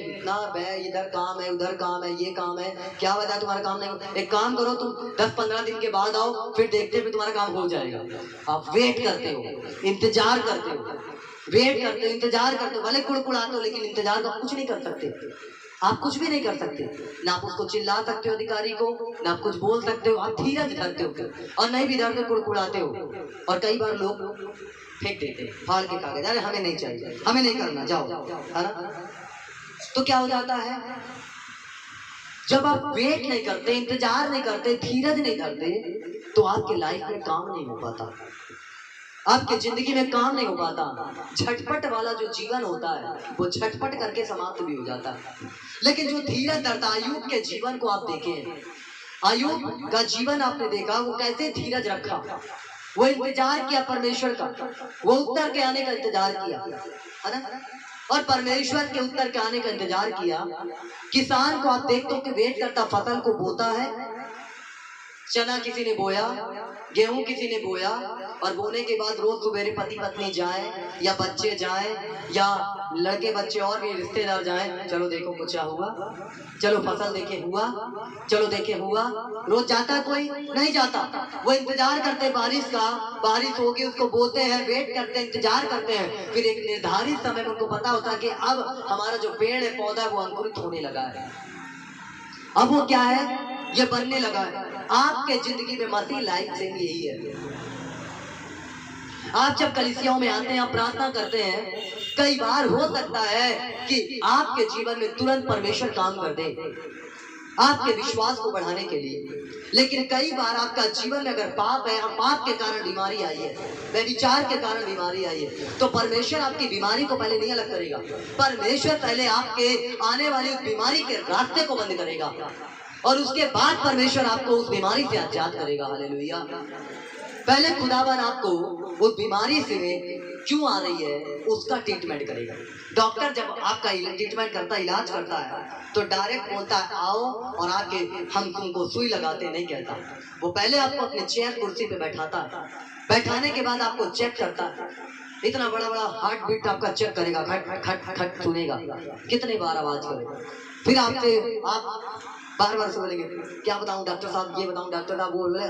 इतना इधर काम है उधर काम है ये काम है, क्या बता तुम्हारा काम नहीं हो, एक काम करो तुम 10-15 दिन के बाद आओ, फिर देखते फिर तुम्हारा काम हो जाएगा। आप वेट करते हो, इंतजार करते हो, वेट करते हो, इंतजार करते हो, भले कुड़कुड़ाते हो लेकिन इंतजार का कुछ नहीं कर सकते, आप कुछ भी नहीं कर सकते, ना आप उसको चिल्ला सकते हो अधिकारी को, ना आप कुछ बोल सकते हो, आप धीरज धरते हो और नहीं भी धरते कुड़कुड़ाते हो। और कई बार लोग फेंक देते हैं फाड़ के कागज, अरे हमें नहीं चाहिए, हमें नहीं करना, जाओ, है ना। तो क्या हो जाता है, जब आप वेट नहीं करते, इंतजार नहीं करते, धीरज नहीं धरते, तो आपके लाइफ में काम नहीं हो पाता, आपके जिंदगी में काम नहीं हो पाता। झटपट वाला जो जीवन होता है वो झटपट करके समाप्त भी हो जाता है, लेकिन जो धीरज धरता, अय्यूब के जीवन को आप देखें, अय्यूब का जीवन आपने देखा, वो कैसे धीरज रखा, वो इंतजार किया परमेश्वर का, वो उत्तर के आने का इंतजार किया, है ना। और परमेश्वर के उत्तर के आने का इंतजार किया। किसान को आप देखते हो कि वेट करता, फसल को बोता है, चना किसी ने बोया, गेहूं किसी ने बोया, और बोने के बाद रोज सवेरे पति पत्नी जाए या बच्चे जाए या लड़के बच्चे और भी रिश्तेदार जाए, चलो देखो कुछ हुआ, चलो फसल देखे हुआ, चलो देखे हुआ, रोज जाता कोई नहीं जाता, वो इंतजार करते बारिश का, बारिश होगी उसको बोते हैं, वेट करते हैं, इंतजार करते हैं, फिर एक निर्धारित समय में उनको पता होता है कि अब हमारा जो पेड़ है पौधा वो अंकुरित होने लगा है, अब वो क्या है, ये बनने लगा है। आपके जिंदगी में मसीह लाइफ सेम यही है। आप जब कलीसियाओं में आते हैं, आप प्रार्थना करते हैं, कई बार हो सकता है कि आपके जीवन में तुरंत परमेश्वर काम कर दे आपके विश्वास को बढ़ाने के लिए, लेकिन कई बार आपका जीवन में अगर पाप है, पाप के कारण बीमारी आई है, व्यभिचार के कारण बीमारी आई है, तो परमेश्वर आपकी बीमारी को पहले नहीं अलग करेगा, परमेश्वर पहले आपके आने वाली उस बीमारी के रास्ते को बंद करेगा और उसके बाद परमेश्वर आपको उस बीमारी से आजाद करेगा। हालेलुया। पहले खुदावन आपको उस बीमारी से क्यों आ रही है उसका ट्रीटमेंट करेगा। डॉक्टर जब आपका ट्रीटमेंट करता है, इलाज करता है, तो डायरेक्ट बोलता है आओ और आके हम तुमको सुई लगाते नहीं कहता, वो पहले आपको अपने चेयर कुर्सी पे बैठाता है, बैठाने के बाद आपको चेक करता है, इतना बड़ा बड़ा हार्ट बीट आपका चेक करेगा, खट खट खट सुनेगा, कितने बार आवाज करेगा, फिर आपसे आप बार बार से बोलेंगे क्या बताऊं डॉक्टर साहब, ये बताऊं डॉक्टर साहब, बोले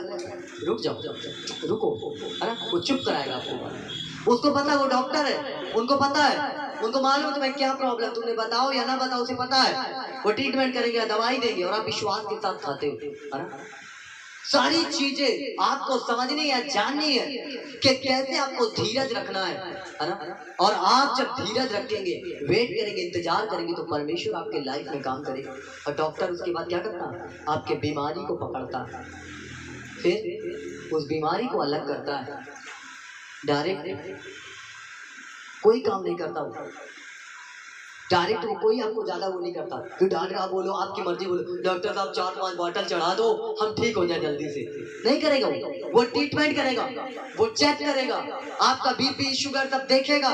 रुक जाओ, रुको, है ना, वो चुप कराएगा आपको, उसको पता है वो डॉक्टर है, उनको पता है, उनको मालूम है तुम्हें क्या प्रॉब्लम, तुमने बताओ या ना बताओ उसे पता है, वो ट्रीटमेंट करेंगे, दवाई देंगे और आप विश्वास के साथ खाते हो, है ना। सारी चीजें आपको समझनी है, जाननी है कि कैसे आपको धीरज रखना है ना। और आप जब धीरज रखेंगे, वेट करेंगे, इंतजार करेंगे, तो परमेश्वर आपके लाइफ में काम करेगा। और डॉक्टर उसके बाद क्या करता है, आपके बीमारी को पकड़ता है, फिर उस बीमारी को अलग करता है, डायरेक्ट कोई काम नहीं करता वो, डायरेक्ट वो कोई आपको ज्यादा वो नहीं करता, फिर डायरेक्ट आप बोलो आपकी मर्जी, बोलो डॉक्टर साहब 4-5 बॉटल चढ़ा दो हम ठीक हो जाए जल्दी से, नहीं करेगा वो ट्रीटमेंट करेगा, वो चेक करेगा, आपका बीपी शुगर सब देखेगा।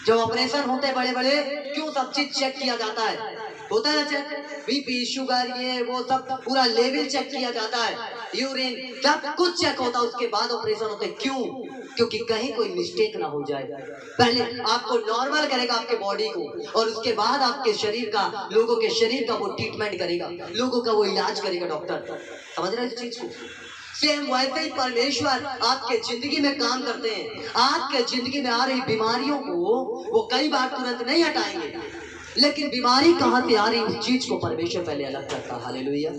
जब ऑपरेशन होते हैं बड़े बड़े, क्यों सब चीज चेक किया जाता है, होता है चेक, बीपी शुगर ये वो सब पूरा लेवल चेक किया जाता है, यूरिन सब कुछ चेक होता है, उसके बाद ऑपरेशन होते हैं। क्यों? क्योंकि कहीं कोई मिस्टेक ना हो जाए। पहले आपको नॉर्मल करेगा आपके बॉडी को, और उसके बाद आपके शरीर का, लोगों के शरीर का वो ट्रीटमेंट करेगा, लोगों का वो इलाज करेगा डॉक्टर। समझ रहे हैं इस चीज को? सेम वैसे ही परमेश्वर आपके जिंदगी में काम करते हैं। आपके जिंदगी में आ रही बीमारियों को वो कई बार तुरंत नहीं हटाएंगे, लेकिन बीमारी कहाँ से आ रही उस चीज को परमेश्वर पहले अलग करता। हालेलुया।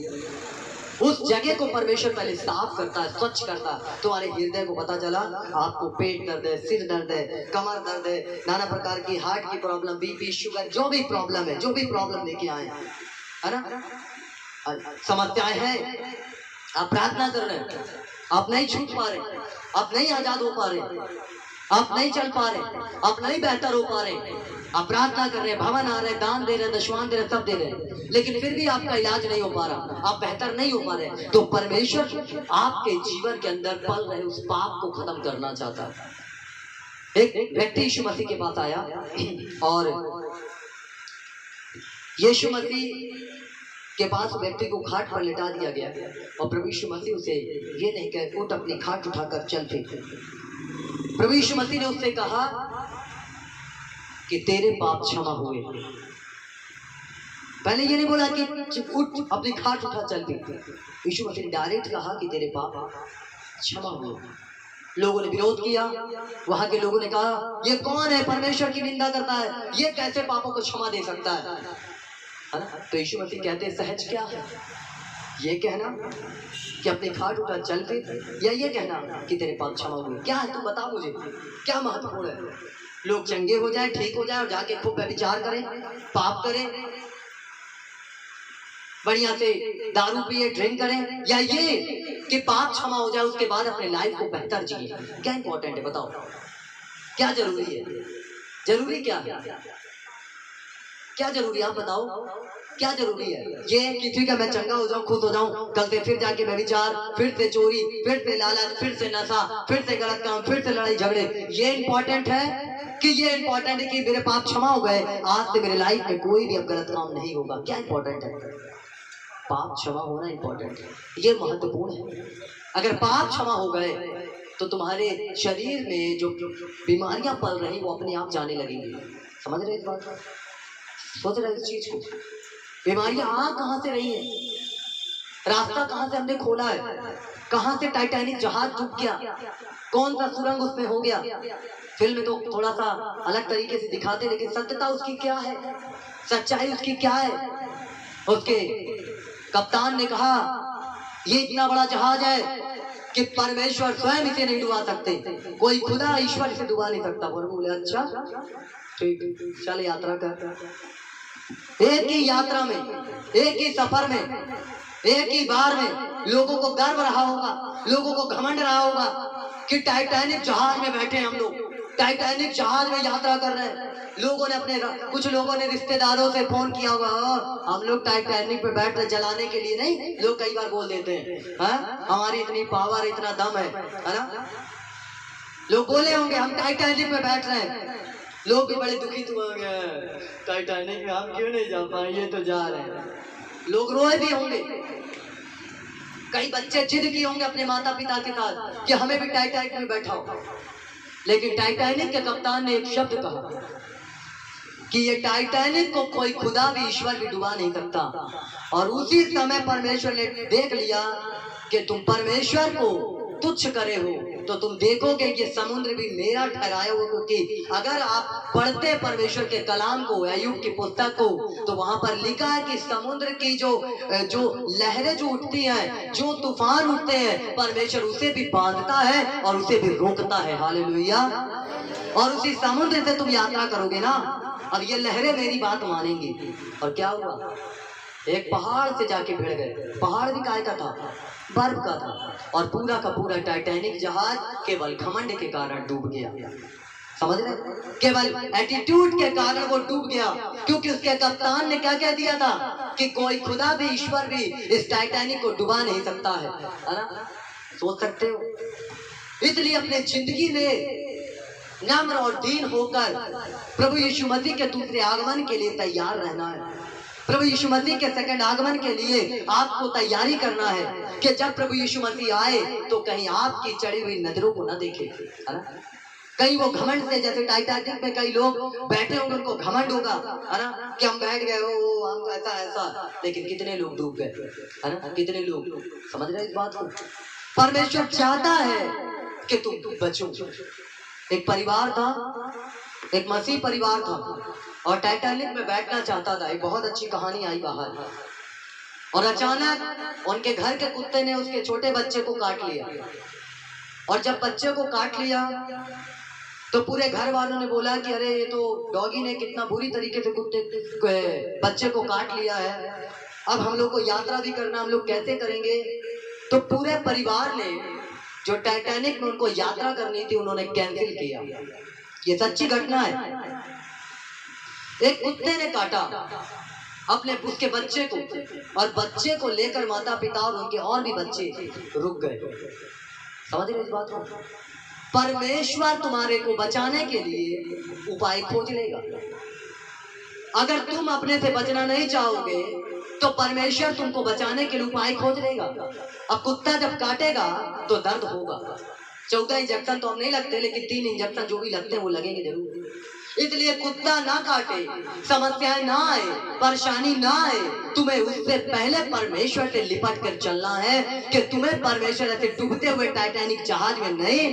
उस जगह को परमेश्वर पहले साफ करता है, स्वच्छ करता है। तुम्हारे हृदय को पता चला आपको पेट दर्द है, सिर दर्द है, कमर दर्द है, नाना प्रकार की हार्ट की प्रॉब्लम, बीपी, शुगर, जो भी प्रॉब्लम है, जो भी प्रॉब्लम लेके आए, है ना, समस्याएं हैं, आप प्रार्थना कर रहे हैं, आप नहीं छूट पा रहे, आप नहीं आजाद हो पा रहे, आप नहीं चल पा रहे, आप नहीं बेहतर हो पा रहे, आप प्रार्थना कर रहे हैं, भवन आ रहे, दान दे रहे, दशवान दे रहे, सब दे रहे, लेकिन फिर भी आपका इलाज नहीं हो पा रहा, आप बेहतर नहीं हो पा रहे, तो परमेश्वर आपके जीवन के अंदर पल रहे उस पाप को खत्म करना चाहता है। एक व्यक्ति यीशु मसीह के पास आया और यीशु मसीह के पास व्यक्ति को खाट पर लिटा दिया गया और प्रभु यीशु मसीह उसे ये नहीं कहे उठ अपनी खाट उठाकर चल फिर। प्रभु यीशु मसीह ने उससे कहा कि तेरे पाप क्षमा हुए। पहले ये नहीं बोला कि उठ अपनी खाट उठा चल फिर। यीशु मसीह ने डायरेक्ट कहा कि तेरे पाप क्षमा हुए। लोगों ने विरोध किया, वहां के लोगों ने कहा ये कौन है, परमेश्वर की निंदा करता है, ये कैसे पापों को क्षमा दे सकता है ना? तो यीशु मसीह कहते हैं सहज क्या है, ये कहना कि अपनी खाट उठा चल फिर, या ये कहना कि तेरे पाप क्षमा हुए? क्या है, तुम बता मुझे, क्या महत्वपूर्ण है? लोग चंगे हो जाए, ठीक हो जाए और जाके खूब व्यभिचार करें, पाप करें, बढ़िया से दारू पिए, ड्रिंक करें, या ये कि पाप क्षमा हो जाए उसके बाद अपने लाइफ को बेहतर जिए? क्या इंपॉर्टेंट है, बताओ क्या जरूरी है? जरूरी क्या है, क्या जरूरी है, आप बताओ क्या जरूरी है? ये कि ठीक है मैं चंगा हो जाऊं, खुश हो जाऊं, कल से फिर जाके व्यभिचार, फिर से चोरी, फिर से लालच, फिर से नशा, फिर से गलत काम, फिर से लड़ाई झगड़े, ये इंपॉर्टेंट है? कि ये इंपॉर्टेंट है कि मेरे पाप क्षमा हो गए, आज से मेरे लाइफ में कोई भी अब गलत काम नहीं होगा? क्या इंपॉर्टेंट है? पाप क्षमा होना इंपॉर्टेंट है, ये महत्वपूर्ण है। अगर पाप क्षमा हो गए तो तुम्हारे शरीर में जो बीमारियां पल रही वो अपने आप जाने लगेंगी। समझ रहे इस बात को? सोच रहे इस चीज को? बीमारियां आ कहां से रही है, रास्ता कहां से हमने खोला है, कहां से टाइटैनिक जहाज डूब गया, कौन सा सुरंग उसमें हो गया? फिल्म में तो थोड़ा सा अलग तरीके से दिखाते, लेकिन सत्यता उसकी क्या है, सच्चाई उसकी क्या है? उसके कप्तान ने कहा ये इतना बड़ा जहाज है कि परमेश्वर स्वयं इसे नहीं डुबा सकते, कोई खुदा ईश्वर इसे डुबा नहीं सकता। बोले अच्छा ठीक, चल यात्रा कर। एक ही यात्रा में, एक ही सफर में, एक ही बार में लोगों को गर्व रहा होगा, लोगों को घमंड रहा होगा कि टाइटैनिक जहाज में बैठे हम लोग, टाइटैनिक जहाज में यात्रा कर रहे हैं। लोगों ने अपने, कुछ लोगों ने रिश्तेदारों से फोन किया होगा, हम लोग टाइटैनिक पे बैठ रहे, जलाने के लिए नहीं, लोग कई बार बोल देते हैं हमारी इतनी पावर, इतना दम है ना? लोग बोले होंगे हम टाइटैनिक में बैठ रहे हैं। लोग भी बड़े दुखित होंगे, टाइटैनिक में हम क्यों नहीं जा पाए, ये तो जा रहे हैं। लोग रोए भी होंगे, कई बच्चे जिद किए होंगे अपने माता पिता के साथ कि हमें भी टाइटैनिक में बैठाओ। लेकिन टाइटैनिक के कप्तान ने एक शब्द कहा कि ये टाइटैनिक को कोई खुदा भी, ईश्वर भी डुबा नहीं सकता। और उसी समय परमेश्वर ने देख लिया कि तुम परमेश्वर को तुच्छ करे हो, तो तुम देखोगे कि समुद्र भी मेरा ठहराया हो। क्योंकि अगर आप पढ़ते परमेश्वर के कलाम को, अय्यूब की पुस्तक को, तो वहां पर लिखा है कि समुद्र की जो लहरें जो उठती हैं, जो तूफान उठते हैं, परमेश्वर उसे भी बांधता है और उसे भी रोकता है। हालेलुया। और उसी समुद्र से तुम यात्रा करोगे ना, अब ये लहरें मेरी बात मानेंगी। और क्या हुआ, एक पहाड़ से जाके भिड़ गए। पहाड़ भी काय का था, बर्फ का था, और पूरा का पूरा टाइटैनिक जहाज केवल घमंड के कारण डूब गया। समझ रहे? केवल एटीट्यूड के कारण वो डूब गया, क्योंकि उसके कप्तान ने क्या कह दिया था कि कोई खुदा भी, ईश्वर भी इस टाइटैनिक को डुबा नहीं सकता है ना? सोच सकते हो? इसलिए अपने जिंदगी में नम्र और दीन होकर प्रभु यीशु मसीह के दूसरे आगमन के लिए तैयार रहना है। प्रभु यीशु मसीह के सेकंड आगमन के लिए आपको तैयारी करना है कि जब प्रभु यीशु मसीह आए तो कहीं आपकी चढ़ी हुई नजरों को न देखे, है ना? कहीं वो घमंड से, जैसे टाइटैनिक में कई लोग बैठे होंगे, उनको घमंड होगा, है ना, कि हम बैठ गए, ओ हम ऐसा ऐसा, लेकिन कितने लोग डूब गए, है ना? कितने लोग, समझ रहे इस बात को? परमेश्वर चाहता है कि तुम बचो। एक परिवार था, एक मसीह परिवार था, और टाइटैनिक में बैठना चाहता था। एक बहुत अच्छी कहानी आई बाहर, और अचानक उनके घर के कुत्ते ने उसके छोटे बच्चे को काट लिया। और जब बच्चे को काट लिया तो पूरे घर वालों ने बोला कि अरे ये तो डॉगी ने कितना बुरी तरीके से बच्चे को काट लिया है, अब हम लोग को यात्रा भी करना, हम लोग कैसे करेंगे। तो पूरे परिवार ने, जो टाइटैनिक में उनको यात्रा करनी थी, उन्होंने कैंसिल किया। ये सच्ची घटना है। एक कुत्ते ने काटा अपने उसके बच्चे को, और बच्चे को लेकर माता पिता और उनके और भी बच्चे रुक गए। समझ रहे इस बात को? परमेश्वर तुम्हारे को बचाने के लिए उपाय खोज लेगा। अगर तुम अपने से बचना नहीं चाहोगे तो परमेश्वर तुमको बचाने के लिए उपाय खोज लेगा। अब कुत्ता जब काटेगा तो दर्द होगा। 14 इंजेक्शन तो हम नहीं लगते, लेकिन 3 इंजेक्शन जो भी लगते हैं वो लगेंगे जरूर। इसलिए कुत्ता ना काटे, समस्याएं ना आए, परेशानी ना आए, तुम्हें उससे पहले परमेश्वर से लिपट कर चलना है कि तुम्हें परमेश्वर ऐसे डूबते हुए टाइटैनिक जहाज में नहीं,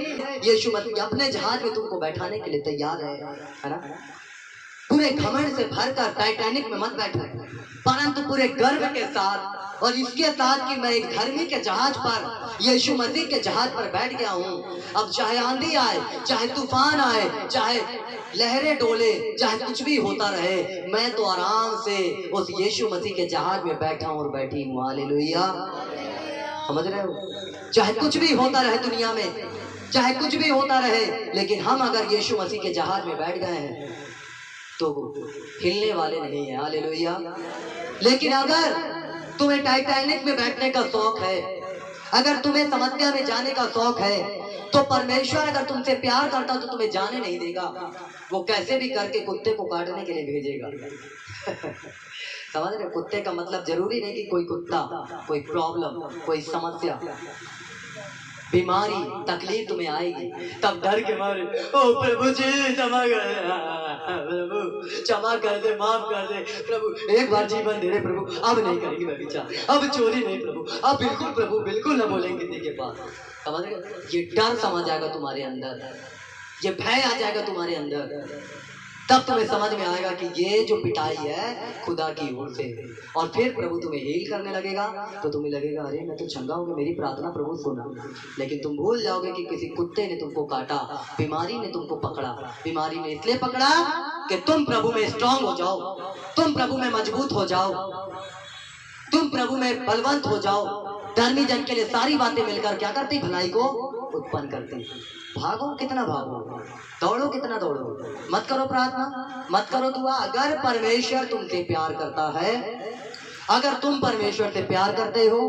यीशु मसीह अपने जहाज में तुमको बैठाने के लिए तैयार है ना। पूरे घमंड से भरकर टाइटैनिक में मत बैठो, परंतु पूरे गर्व के साथ, और इसके साथ कि मैं एक धर्मी के जहाज पर, यीशु मसीह के जहाज पर बैठ गया हूँ। अब चाहे आंधी आए, चाहे तूफान आए, चाहे लहरें डोले, चाहे कुछ भी होता रहे, मैं तो आराम से उस यीशु मसीह के जहाज में बैठा हूँ और बैठी हूँ। हालेलुया। समझ रहे हो? चाहे कुछ भी होता रहे दुनिया में, चाहे कुछ भी होता रहे, लेकिन हम अगर यीशु मसीह के जहाज में बैठ गए हैं तो हिलने वाले नहीं है। हालेलुया। लेकिन अगर तुम्हें टाइटैनिक में बैठने का शौक है, अगर तुम्हें समस्या में जाने का शौक है, तो परमेश्वर अगर तुमसे प्यार करता तो तुम्हें जाने नहीं देगा। वो कैसे भी करके कुत्ते को काटने के लिए भेजेगा। समझ रहे? कुत्ते का मतलब जरूरी नहीं कि कोई कुत्ता, कोई प्रॉब्लम, कोई समस्या, बीमारी, तकलीफ तुम्हें आएगी, तब डर के मारे ओ प्रभु जी क्षमा कर, प्रभु क्षमा कर दे, माफ कर दे प्रभु, एक बार जीवन दे दे प्रभु, अब नहीं करेंगे व्यभिचार, अब चोरी नहीं प्रभु, अब बिल्कुल प्रभु बिल्कुल न बोलेंगे किसी के पास। समझ गए? ये डर समा जाएगा तुम्हारे अंदर, ये भय आ जाएगा तुम्हारे अंदर, तब तुम्हें समझ में आएगा कि ये जो पिटाई है खुदा की ओर से। और फिर प्रभु तुम्हें हील करने लगेगा, तो तुम्हें लगेगा अरे मैं तो चंगा हूँ, मेरी प्रार्थना प्रभु सुना। लेकिन तुम भूल जाओगे कि किसी कुत्ते ने तुमको काटा, बीमारी ने तुमको पकड़ा। बीमारी ने इसलिए पकड़ा कि तुम प्रभु में स्ट्रांग हो जाओ, तुम प्रभु में मजबूत हो जाओ, तुम प्रभु में बलवंत हो जाओ। धर्मी जन के लिए सारी बातें मिलकर क्या करती? भलाई को उत्पन्न करती। भागो कितना भागो, दौड़ो कितना दौड़ो, मत करो प्रार्थना, मत करो दुआ। अगर परमेश्वर तुमसे प्यार करता है, अगर तुम परमेश्वर से प्यार करते हो,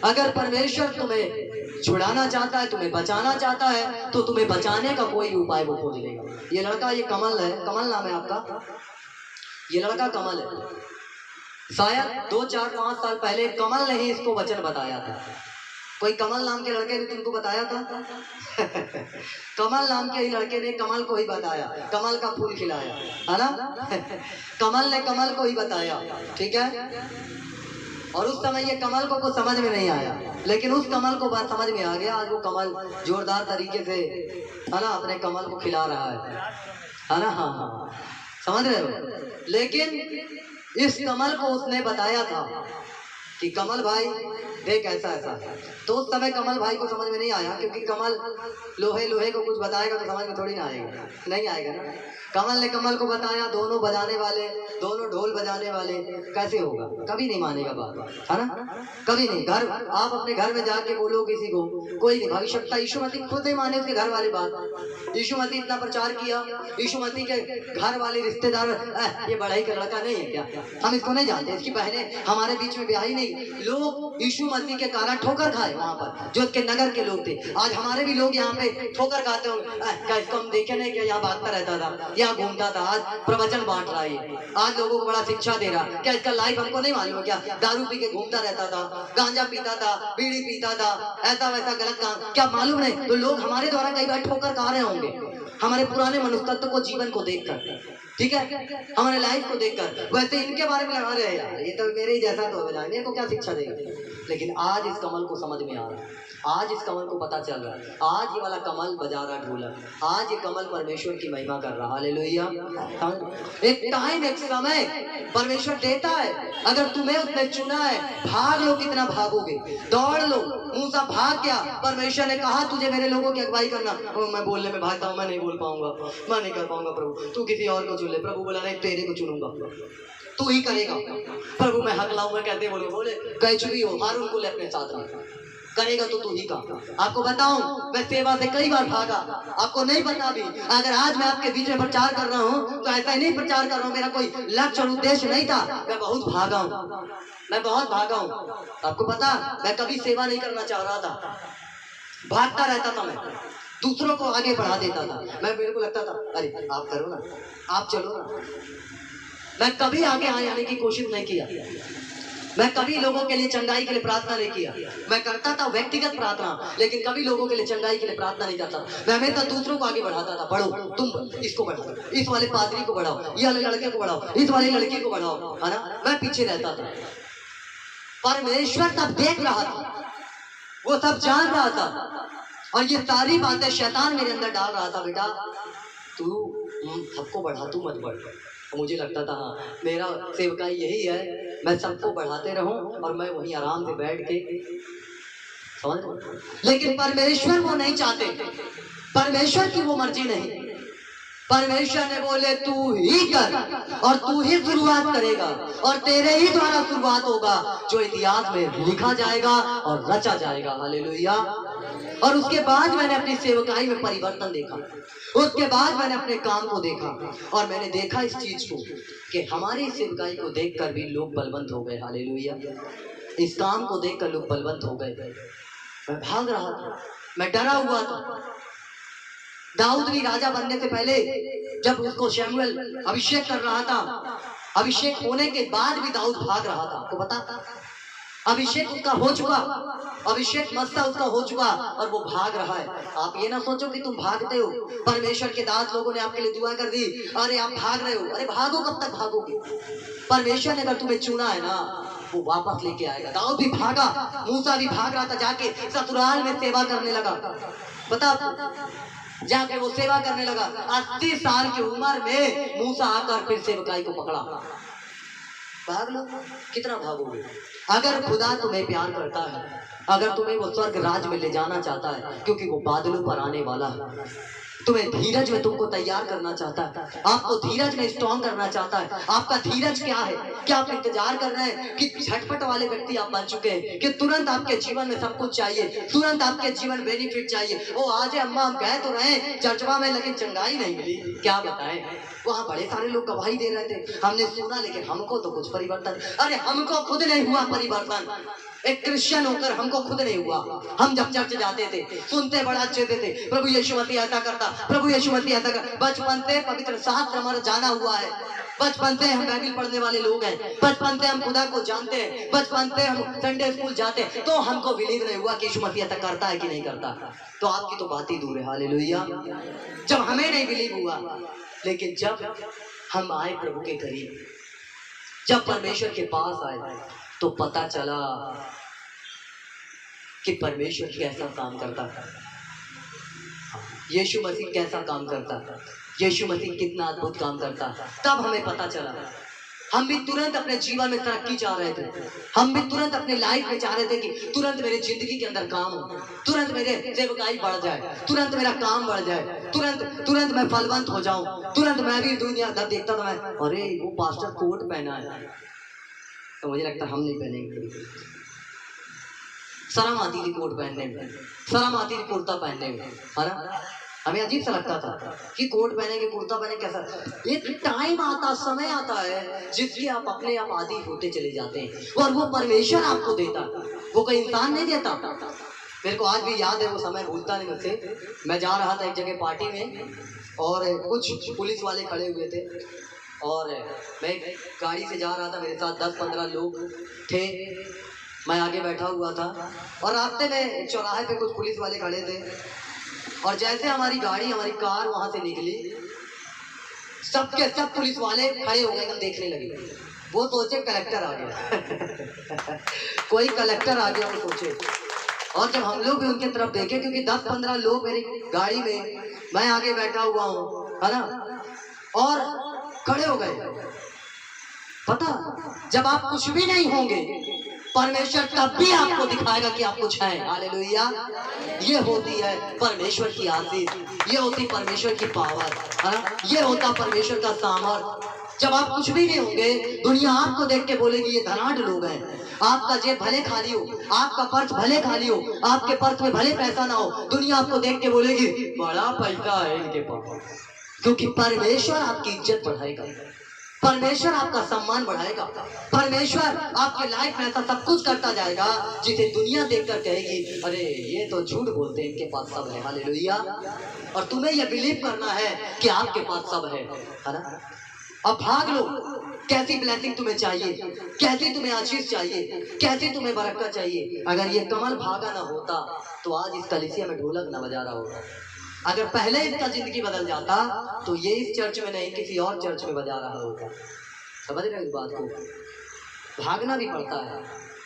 अगर परमेश्वर तुम्हें छुड़ाना चाहता है, तुम्हें बचाना चाहता है, तो तुम्हें बचाने का कोई उपाय वो खोज लेगा। ये लड़का, ये कमल है, कमल नाम है आपका, ये लड़का कमल है। शायद 2, 4, 5 साल पहले कमल ने ही इसको वचन बताया था। कोई कमल नाम के लड़के ने तुमको बताया था? कमल नाम के ही लड़के ने कमल को ही बताया, कमल का फूल खिलाया, है ना। कमल ने कमल को ही बताया, ठीक है। और उस समय ये कमल को कुछ समझ में नहीं आया, लेकिन उस कमल को बात समझ में आ गया। आज वो कमल जोरदार तरीके से, है ना, अपने कमल को खिला रहा है ना। हाँ, समझ रहे हो? लेकिन इस कमल को उसने बताया था कि कमल भाई देख ऐसा ऐसा। तो उस समय कमल भाई को समझ में नहीं आया, क्योंकि कमल लोहे को कुछ बताएगा तो समझ में थोड़ी ना आएगा, नहीं आएगा ना। कमल ने कमल को बताया, दोनों बजाने वाले, दोनों ढोल बजाने वाले, कैसे होगा? कभी नहीं मानेगा बात, है ना, कभी नहीं। घर आप अपने घर में जाके बोलो किसी को, कोई नहीं। भविष्यता यीशु मसीह खुद नहीं माने उसके घर वाले बात। यीशु मसीह इतना प्रचार किया, यीशु मसीह के घर वाले रिश्तेदार, ये बढ़ाई का लड़का नहीं है क्या, हम इसको नहीं जानते, इसकी बहनें हमारे बीच में ब्याही नहीं। लोग यीशु मसीह के कारण ठोकर खाए वहाँ पर, जो उसके नगर के लोग थे। आज हमारे भी लोग यहाँ पे ठोकर खाते होंगे, क्या इसको हम देखे नहीं, क्या यहाँ भागता रहता था, यहाँ घूमता था, आज प्रवचन बांट रहा है, आज लोगों को बड़ा शिक्षा दे रहा। क्या इसका लाइफ हमको नहीं मालूम? क्या दारू पी के घूमता रहता था, गांजा पीता था, बीड़ी पीता था, ऐसा वैसा गलत काम, क्या मालूम नहीं? तो लोग हमारे द्वारा कई बार ठोकर खा रहे होंगे, हमारे पुराने मनुष्यत्व को, जीवन को देखकर, ठीक है, हमारे लाइफ को देखकर। वैसे इनके बारे में लगा रहे यार, ये तो मेरे ही जैसा तो हो जाए, मेरे को क्या शिक्षा देगा? लेकिन आज इस कमल को समझ में आ रहा है, आज इस कमल को पता चल रहा है, आज ये वाला कमल बजा रहा ढोलक, आज ये कमल परमेश्वर की महिमा कर रहा। हालेलुया। एक टाइम, एक समय परमेश्वर देता है। अगर तुम्हें उसने चुना है, भाग लो, कितना भागोगे, दौड़ लो। मूसा भाग गया, परमेश्वर ने कहा तुझे मेरे लोगों की अगुवाई करना। मैं बोलने में भागता हूँ, मैं नहीं बोल पाऊंगा, मैं नहीं कर पाऊंगा प्रभु, तू किसी और को चुन ले। प्रभु बोला नहीं, तेरे को चुनूंगा, तू ही करेगा। प्रभु मैं हक लाऊंगा, कहते बोले कैच भी हो, हारून को ले अपने साथ में, करेगा तो तू ही का। आपको बताऊं, मैं सेवा से कई बार भागा, आपको नहीं पता भी। अगर आज मैं आपके बीच में प्रचार कर रहा हूं तो ऐसा ही नहीं प्रचार कर रहा हूं, मेरा कोई लक्ष्य और उद्देश्य नहीं था। मैं बहुत भागा हूं, मैं बहुत भागा हूं। आपको पता, मैं कभी सेवा नहीं करना चाह रहा था, भागता रहता था, मैं दूसरों को आगे बढ़ा देता था। मेरे को लगता था अरे आप करो ना, आप चलो ना। मैं कभी आगे आने की कोशिश नहीं किया, मैं कभी लोगों के लिए चंगाई के लिए प्रार्थना नहीं किया। मैं करता था व्यक्तिगत प्रार्थना, लेकिन कभी लोगों के लिए चंगाई के लिए प्रार्थना नहीं करता। मैं हमेशा दूसरों को आगे बढ़ाता था, बढ़ो तुम, इसको बढ़ाओ, इस वाले पादरी को बढ़ाओ, ये वाले लड़के को बढ़ाओ, इस वाली लड़की को बढ़ाओ, है ना। मैं पीछे रहता था। परमेश्वर तब देख रहा था, वो सब जान रहा था, और ये सारी बातें शैतान मेरे अंदर डाल रहा था, बेटा तू सबको बढ़ा, तू मत बढ़। मुझे लगता था हाँ, मेरा सेवकाई यही है, मैं सबको बढ़ाते रहूं और मैं वहीं आराम से बैठ के, समझ। लेकिन परमेश्वर वो नहीं चाहते, परमेश्वर की वो मर्जी नहीं। परमेश्वर ने बोले तू ही कर, और तू ही शुरुआत करेगा, और तेरे ही द्वारा शुरुआत होगा, जो इतिहास में लिखा जाएगा और रचा जाएगा। हालेलुया। और उसके बाद मैंने अपनी सेवकाई में परिवर्तन देखा, उसके बाद मैंने अपने काम को देखा, और मैंने देखा इस चीज को कि हमारी सेवकाई को देखकर भी लोग बलवंत हो गए। हालेलुया। इस काम को देखकर लोग बलवंत हो गए। मैं भाग रहा था, मैं डरा हुआ था। दाऊद भी राजा बनने से पहले, जब उसको शमूएल अभिषेक कर रहा था, अभिषेक होने के बाद भी दाऊद भाग रहा था। आपको पता, अभिषेक उसका हो चुका, अभिषेक मस्ता उसका हो चुका, और वो भाग रहा है। आप ये ना सोचो कि तुम भागते हो, परमेश्वर के दास लोगों ने आपके लिए दुआ कर दी, अरे आप भाग रहे हो। अरे भागो, कब तक भागोगे? परमेश्वर ने अगर तुम्हें चुना है ना, वो वापस लेके आएगा। दाऊद भी भागा, मूसा भी भाग रहा था, जाके ससुराल में सेवा करने लगा। बता, जाके वो सेवा करने लगा। 80 साल की उम्र में मूसा आकर फिर सेवकाई को पकड़ा। भाग लो, कितना भागोगे? अगर खुदा तुम्हें प्यार करता है, अगर तुम्हें वो स्वर्ग राज में ले जाना चाहता है, क्योंकि वो बादलों पर आने वाला है, तुम्हें धीरज में तुमको तैयार करना चाहता है, आपको धीरज में स्ट्रॉन्ग करना चाहता है। आपका धीरज क्या है? क्या आप इंतजार कर रहे हैं कि झटपट वाले व्यक्ति आप बन चुके हैं, कि तुरंत आपके जीवन में सब कुछ चाहिए, तुरंत आपके जीवन बेनिफिट चाहिए? ओ आज अम्मा हम गए तो रहे चर्चवा में, लेकिन चंगाई नहीं मिली। क्या बताएं, वहाँ बड़े सारे लोग गवाही दे रहे थे, हमने सुना, लेकिन हमको तो कुछ परिवर्तन, अरे हमको खुद नहीं हुआ परिवर्तन। एक क्रिश्चियन होकर हमको खुद नहीं हुआ। हम जब चर्च जाते थे, सुनते बड़ा अच्छे थे, प्रभु यीशु मसीह ऐसा करता, प्रभु यीशु मसीह ऐसा कर। बचपन से पवित्र शास्त्र हमारा जाना हुआ है, बचपन से हम बाइबल पढ़ने वाले लोग हैं, बचपन से हम खुदा को जानते हैं, बचपन से हम संडे स्कूल जाते हैं, तो हमको बिलीव नहीं हुआ कि यीशु मसीह ऐसा करता है कि नहीं करता। तो आपकी तो बात ही दूर है। हालेलुया। जब हमें नहीं बिलीव हुआ, लेकिन जब हम आए प्रभु के करीब, जब परमेश्वर के पास आए, तो पता चला कि परमेश्वर कैसा काम करता है, यीशु मसीह कैसा काम करता है, यीशु मसीह कितना अद्भुत काम करता है। तब हमें पता चला। हम भी तुरंत अपने जीवन में तरक्की चाह रहे थे, हम भी तुरंत अपने लाइफ में चाह रहे थे कि तुरंत मेरे जिंदगी के अंदर काम हो, तुरंत मेरे सेवकाई बढ़ जाए, तुरंत मेरा काम बढ़ जाए, तुरंत मैं फलवंत हो जाऊं, तुरंत मैं भी दुनिया का देखता था। मैं, अरे वो पास्टर कोट पहना है, तो मुझे लगता हम नहीं पहनेंगे। शर्म आती थी कोट पहनने में, शर्म आती थी कुर्ता पहनने में, है ना। हमें अजीब सा लगता था कि कोट पहनेंगे, कुर्ता पहने, कैसा। एक टाइम आता, समय आता है जिसके आप अपने आप आदी होते चले जाते हैं, और वो परमेश्वर आपको देता, वो कोई इंसान नहीं देता। मेरे को आज भी याद है, वो समय भूलता नहीं मुझसे। मैं जा रहा था एक जगह पार्टी में, और कुछ पुलिस वाले खड़े हुए थे, और मैं गाड़ी से जा रहा था, मेरे साथ 10-15 लोग थे, मैं आगे बैठा हुआ था, और रास्ते में चौराहे पे कुछ पुलिस वाले खड़े थे, और जैसे हमारी गाड़ी, हमारी कार वहां से निकली, सबके सब पुलिस वाले खड़े हो गए, एकदम देखने लगे। वो सोचे कलेक्टर आ गया कोई कलेक्टर आ गया, वो सोचे। और जब हम लोग भी उनके तरफ देखे, क्योंकि 10-15 लोग मेरी गाड़ी में, मैं आगे बैठा हुआ हूँ, है ना, और खड़े हो गए। पता, जब आप कुछ भी नहीं होंगे, परमेश्वर तब भी आपको दिखाएगा कि आप कुछ हैं। हालेलुया। ये होती है परमेश्वर की आशीष, ये होती परमेश्वर की पावर, है ना, ये होता परमेश्वर का सामर्थ। जब आप कुछ भी नहीं होंगे, दुनिया आपको देख के बोलेगी ये धनाढ़ लोग हैं। आपका जेब भले खाली हो, आपका पर्स भले खाली हो, आपके पर्स में भले पैसा ना हो, दुनिया आपको देख के बोलेगी बड़ा पैसा है इनके पास। क्योंकि परमेश्वर आपकी इज्जत बढ़ाएगा, परमेश्वर आपका सम्मान बढ़ाएगा, परमेश्वर आपके लाइफ में ऐसा सब कुछ करता जाएगा जिसे दुनिया देखकर कहेगी अरे ये तो झूठ बोलते हैं, इनके पास सब है। हालेलुया। और तुम्हें यह बिलीव करना है कि आपके पास सब है ना। अब भाग लो, कैसी ब्लेसिंग तुम्हें चाहिए, कैसी तुम्हें आशीष चाहिए, कैसी तुम्हें बरकत चाहिए। अगर ये कमल भागा ना होता तो आज इस कलीसिया में ढोलक ना बजा रहा होता। अगर पहले इसका जिंदगी बदल जाता तो ये इस चर्च में नहीं किसी और चर्च में बजा रहा होता। समझ रहे इस बात को। भागना भी पड़ता है,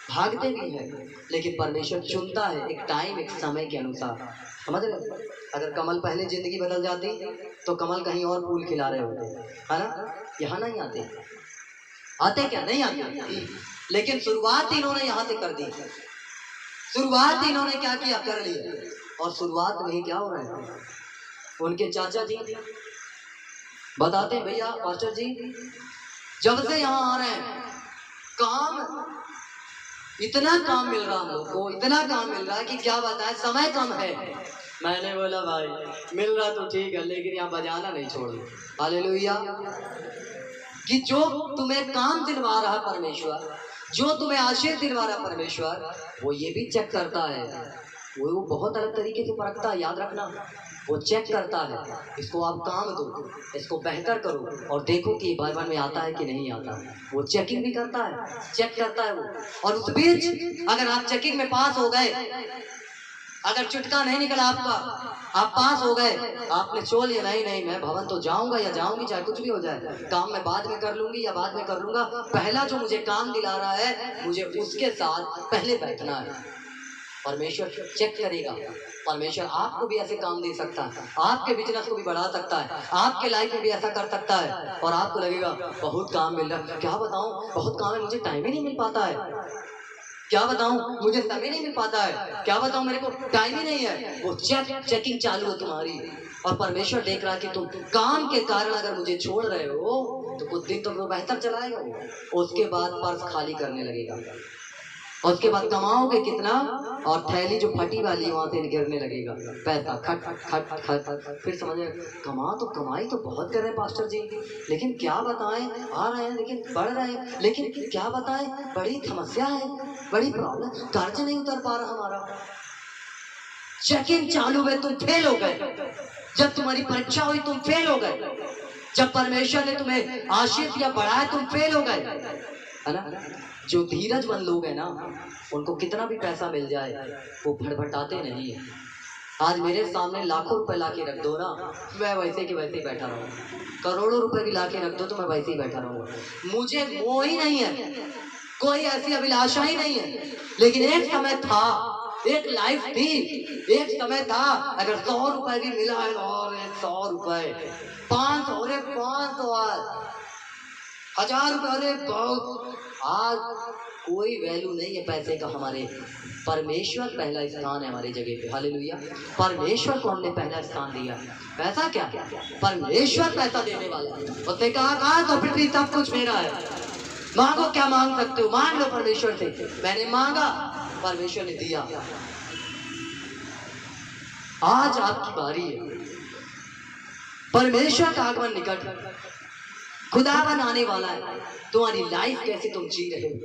भागते भी हैं, लेकिन परमेश्वर चुनता है एक टाइम, एक समय के अनुसार। समझ रहे। अगर कमल पहले जिंदगी बदल जाती तो कमल कहीं और फूल खिला रहे होते, है ना, यहाँ नहीं आते। आते क्या? नहीं आते। लेकिन शुरुआत इन्होंने यहाँ से कर दी, शुरुआत इन्होंने क्या किया, कर लिया। और शुरुआत में क्या हो रहा है, उनके चाचा जी बताते हैं, भैया पास्टर जी जब से यहाँ आ रहे हैं काम, इतना काम मिल रहा हम लोग को, इतना काम मिल रहा है कि क्या बताएं, समय कम है। मैंने बोला भाई मिल रहा तो ठीक है, लेकिन यहाँ बजाना नहीं छोड़ो। हालेलुया। कि जो तुम्हें काम दिलवा रहा परमेश्वर, जो तुम्हें आशीष दिलवा रहा परमेश्वर, वो ये भी चेक करता है। वो बहुत अलग तरीके से परखता है, याद रखना। वो चेक करता है, इसको आप काम दो, इसको बेहतर करो और देखो कि बाइबल में आता है कि नहीं आता। वो चेकिंग भी करता है, चेक करता है वो। और उस बीच अगर आप चेकिंग में पास हो गए, अगर चुटका नहीं निकला आपका, आप पास हो गए, आपने सोच लिया नहीं नहीं मैं भवन तो जाऊंगा या जाऊंगी, चाहे कुछ भी हो जाए, काम मैं बाद में कर लूंगी या बाद में कर लूंगा, पहला जो मुझे काम दिला रहा है मुझे उसके साथ पहले बैठना है। परमेश्वर चेक करेगा। परमेश्वर आपको भी ऐसे काम दे सकता है, आपके बिजनेस को भी बढ़ा सकता है, आपके लाइफ में भी ऐसा कर सकता है। और आपको लगेगा बहुत काम मिल रहा है, क्या बताऊं बहुत काम है, मुझे टाइम ही नहीं मिल पाता है, क्या बताऊं मुझे समय नहीं मिल पाता है, क्या बताऊं मेरे को टाइम ही नहीं है। वो चेकिंग चालू है तुम्हारी। और परमेश्वर देख रहा है कि तुम काम के कारण अगर मुझे छोड़ रहे हो तो कुछ दिन तो वो बेहतर चलाएगा वो, उसके बाद पर्स खाली करने लगेगा, और उसके बाद कमाओगे कितना, और थैली जो फटी वाली वहां से गिरने लगेगा, पैसा खट खट खट। फिर समझे कमाई तो बहुत कर रहे हैं पास्टर जी, लेकिन क्या बताएं, आ रहे हैं लेकिन बढ़ रहे हैं, लेकिन क्या बताएं बड़ी समस्या है, बड़ी प्रॉब्लम, कर्ज नहीं उतर पा रहा हमारा। चेकिंग चालू है, तुम फेल हो गए। जब तुम्हारी परीक्षा हुई तुम फेल हो गए, जब परमेश्वर ने तुम्हें आशीष दिया बढ़ाया तुम फेल हो गए, है ना। जो धीरजमंद लोग हैं ना, उनको कितना भी पैसा मिल जाए वो फटफटाते नहीं है। आज मेरे सामने लाखों रुपए लाके रख दो ना, मैं वैसे के वैसे ही बैठा रहूँ, करोड़ों रुपए भी लाके रख दो तो मैं वैसे ही बैठा रहूँगा। मुझे मोह ही नहीं है, कोई ऐसी अभिलाषा ही नहीं है। लेकिन एक समय था, एक लाइफ थी, एक समय था, अगर 100 रुपए भी मिला है और 100 रुपए, 500, अरे 500, 1000 रुपए, अरे बहुत। आज कोई वैल्यू नहीं है पैसे का हमारे। परमेश्वर पहला स्थान है हमारी जगह पे। हालेलुया। परमेश्वर को हमने पहला स्थान दिया। पैसा क्या, परमेश्वर पैसा देने वाला है। उसने कहा तो पृथ्वी सब कुछ मेरा है, मांगो क्या मांग सकते हो, मांग लो परमेश्वर से। मैंने मांगा, परमेश्वर ने दिया। आज आपकी बारी है, परमेश्वर का आगमन निकट है, खुदावन आने वाला है। तुम्हारी लाइफ कैसे तुम जी रहे हो,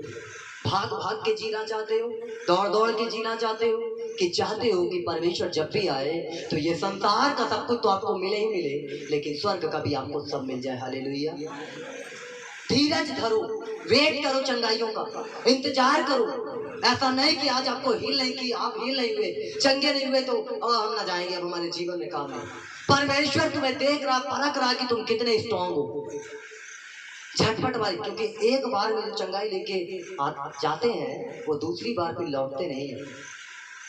भाग भाग के जीना चाहते हो, दौड़ दौड़ के जीना चाहते हो, कि चाहते हो कि परमेश्वर जब भी आए तो ये संसार का सब कुछ तो आपको मिले ही मिले, लेकिन स्वर्ग का भी आपको सब मिल जाए। हालेलुया। धीरज धरो, वेट करो, चंगाइयों का इंतजार करो। ऐसा नहीं कि आज आपको हील नहीं की, आप हील नहीं हुए, चंगे नहीं हुए तो हम ना जाएंगे, अब हमारे जीवन में काम है। परमेश्वर तुम्हें देख रहा, परख रहा कि तुम कितने स्ट्रांग हो, झटपट वाली, क्योंकि एक बार में जो चंगाई लेके जाते हैं वो दूसरी बार फिर लौटते नहीं है।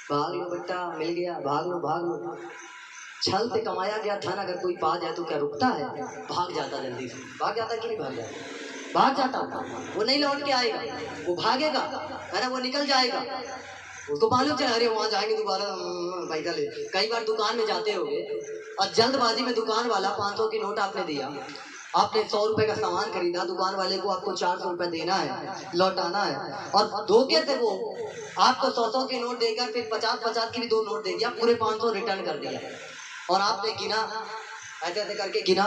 भाग लो बेटा, मिल गया, भाग लो भाग लो। छल से कमाया गया धन अगर कोई पा जाए तो क्या रुकता है? भाग जाता जल्दी से। भाग जाता कि नहीं भाग जाता? भाग जाता। वो नहीं लौट के आएगा, वो भागेगा, है ना, वो निकल जाएगा। उसको मालूम चला अरे वहाँ जाएंगे दोबारा पैसा ले। कई बार दुकान में जाते होंगे और जल्दबाजी में दुकान वाला 500 की नोट आपने दिया, आपने 100 रुपए का सामान खरीदा, दुकान वाले को आपको 400 रुपए देना है, लौटाना है, और धोखे से वो आपको 100 की नोट देगा, फिर 50 की भी 2 नोट दे दिया, पूरे 500 रिटर्न कर दिया। और आपने गिना, ऐसे ऐसे करके गिना,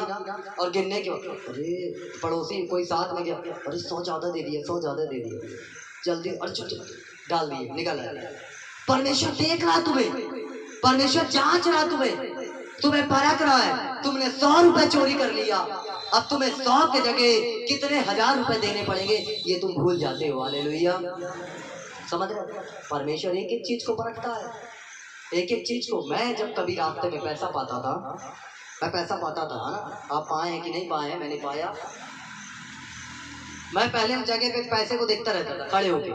और गिनने के बाद अरे पड़ोसी कोई साथ में गया, अरे 100 ज्यादा दे दिए, 100 ज्यादा दे दिए, जल्दी और चुप डाल दिए, निकल आया। परमेश्वर देख रहा तुम्हें, परमेश्वर जांच रहा तुम्हें परख रहा है। तुमने 100 रुपए चोरी कर लिया, अब तुम्हें 100 के जगह कितने 1000 रुपए देने पड़ेंगे ये तुम भूल जाते हो। हालेलुया, समझ रहे? परमेश्वर एक एक चीज को परखता है, एक एक चीज को। मैं जब कभी रास्ते में पैसा पाता था, मैं पैसा पाता था ना, आप पाए हैं कि नहीं पाए हैं, मैंने पाया। मैं पहले उस जगह पे पैसे को देखता रहता था खड़े होके,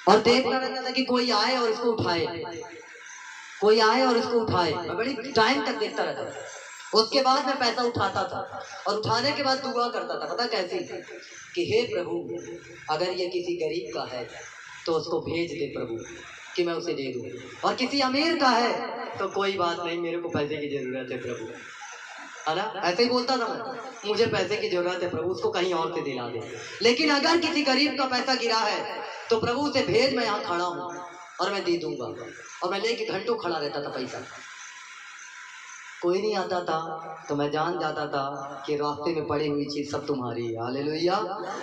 और देखता रहता था कि कोई आए और इसको उठाए, कोई आए और इसको उठाए। मैं बड़ी टाइम तक देखता रहता था। उसके बाद मैं पैसा उठाता था, और उठाने के बाद दुआ करता था। पता कैसी? कि हे प्रभु, अगर ये किसी गरीब का है तो उसको भेज दे प्रभु, कि मैं उसे दे दूं, और किसी अमीर का है तो कोई बात नहीं, मेरे को पैसे की जरूरत है प्रभु, है ना। ऐसे ही बोलता था मैं, मुझे पैसे की जरूरत है प्रभु, उसको कहीं और से दिला दे। लेकिन अगर किसी गरीब का पैसा गिरा है तो प्रभु उसे भेज, मैं यहाँ खड़ा हूँ और मैं दे दूंगा। और मैं लेके घंटों खड़ा रहता था पैसा। कोई नहीं आता था तो मैं जान जाता था कि रास्ते में पड़ी हुई चीज सब तुम्हारी है। हालेलुया,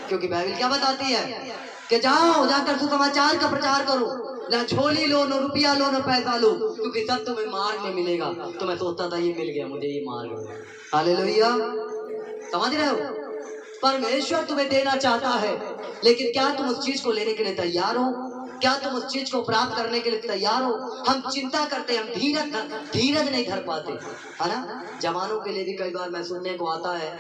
क्योंकि बाइबल क्या बताती है कि जाओ जाकर सुसमाचार का प्रचार करो, ना झोली लो, न रुपया लो, न पैसा लो, क्योंकि सब तुम्हें मार्ग में मिलेगा। तो मैं सोचता था ये मिल गया मुझे, ये मार्ग में। हालेलुया, समझ रहे हो? परमेश्वर तुम्हें देना चाहता है, लेकिन क्या तुम उस चीज को लेने के लिए तैयार हो? क्या तुम उस चीज को प्राप्त करने के लिए तैयार हो? हम चिंता करते, हम धीरज नहीं धर पाते, है ना। जवानों के लिए भी कई बार मैं सुनने को आता है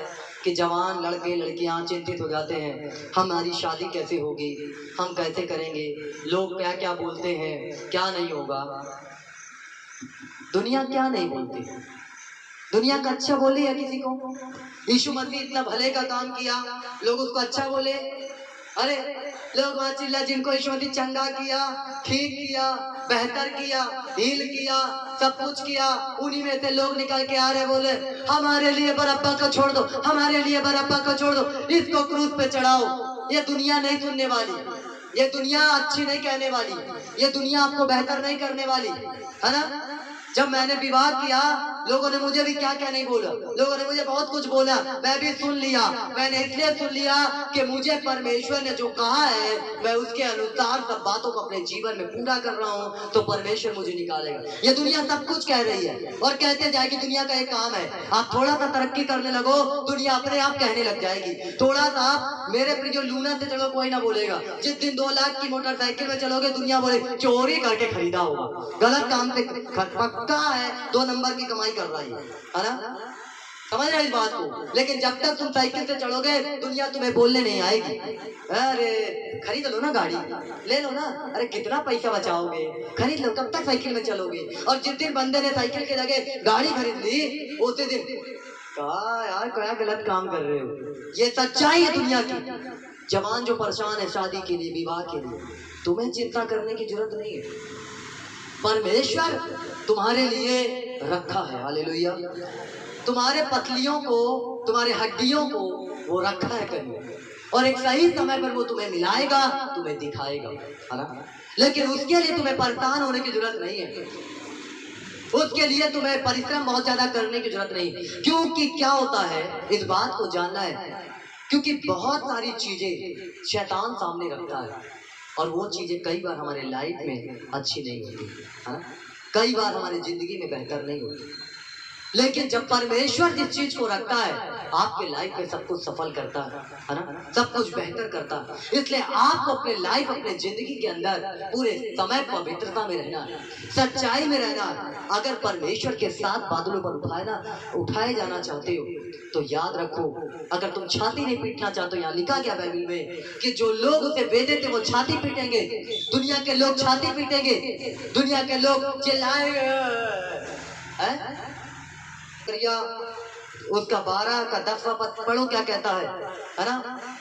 कि जवान लड़के लड़कियां चिंतित हो जाते हैं, हमारी शादी कैसे होगी, हम कैसे करेंगे, लोग क्या क्या बोलते हैं, क्या नहीं होगा। दुनिया क्या नहीं बोलती, दुनिया का अच्छा बोले या किसी को? यीशु मसीह इतना भले का काम किया, लोग उसको अच्छा बोले। अरे लोग वहाँ चिल्ला, जिनको यीशु मसीह चंगा किया, ठीक किया, बेहतर किया, हील किया, सब कुछ किया, उन्हीं में से लोग निकल के आ रहे, बोले हमारे लिए बरअब्बा को छोड़ दो, हमारे लिए बरअब्बा को छोड़ दो, इसको क्रूस पे चढ़ाओ। ये दुनिया नहीं सुनने वाली, ये दुनिया अच्छी नहीं कहने वाली, ये दुनिया आपको बेहतर नहीं करने वाली, है ना। जब मैंने विवाह किया, लोगों ने मुझे भी क्या क्या नहीं बोला, लोगों ने मुझे बहुत कुछ बोला, मैं भी सुन लिया। मैंने इसलिए सुन लिया कि मुझे परमेश्वर ने जो कहा है मैं उसके अनुसार सब बातों को अपने जीवन में पूरा कर रहा हूँ, तो परमेश्वर मुझे निकालेगा। ये दुनिया सब कुछ कह रही है और कहते जाएगी, दुनिया का एक काम है, आप थोड़ा सा तरक्की करने लगो, दुनिया अपने आप कहने लग जाएगी। थोड़ा सा मेरे प्रिय लूना से चलो, कोई ना बोलेगा। जिस दिन 2 लाख की मोटरसाइकिल में चलोगे, दुनिया बोले चोरी करके खरीदा होगा, गलत काम से पक्का है 2 नंबर की कमाई कर रही है ना। समझ रहे इस बात को? लेकिन जब तक तुम साइकिल से चलोगे, दुनिया तुम्हें बोलने नहीं आएगी। अरे खरीद लो ना गाड़ी, ले लो ना, अरे कितना पैसा बचाओगे, खरीद लो, कब तक साइकिल में चलोगे। और जिस दिन बंदे ने साइकिल के जगह गाड़ी खरीद ली, उसी दिन कहा यार क्या गलत काम कर रहे हो। ये सच्चाई है दुनिया की। जवान जो परेशान है शादी के लिए, विवाह के लिए, तुम्हें चिंता करने की जरूरत नहीं है, परमेश्वर तुम्हारे लिए रखा है। हालेलुया, तुम्हारे पतलियों को, तुम्हारे हड्डियों को वो रखा है कहीं, और एक सही समय पर वो तुम्हें मिलाएगा, तुम्हें दिखाएगा, है ना। लेकिन उसके लिए तुम्हें परेशान होने की जरूरत नहीं है, उसके लिए तुम्हें परिश्रम बहुत ज्यादा करने की जरूरत नहीं। क्योंकि क्या होता है, इस बात को जानना है, क्योंकि बहुत सारी चीजें शैतान सामने रखता है, और वो चीजें कई बार हमारे लाइफ में अच्छी नहीं होती, है ना, कई बार हमारी जिंदगी में बेहतर नहीं होती। लेकिन जब परमेश्वर जिस चीज को रखता है आपके लाइफ में सब कुछ सफल करता है ना, सब कुछ बेहतर करता है। इसलिए आपको अपने लाइफ, अपने जिंदगी के अंदर पूरे समय पवित्रता में रहना है, सच्चाई में रहना है। अगर परमेश्वर के साथ बादलों पर उठाए जाना चाहते हो तो याद रखो, अगर तुम छाती नहीं पीटना चाहते हो, यहाँ लिखा गया बाइबल में कि जो लोग उसे वेदे थे वो छाती पीटेंगे, दुनिया के लोग छाती पीटेंगे, दुनिया के लोग चिल्लाएंगे। उसका 12 का 10वां पद पढ़ो, क्या कहता है ना?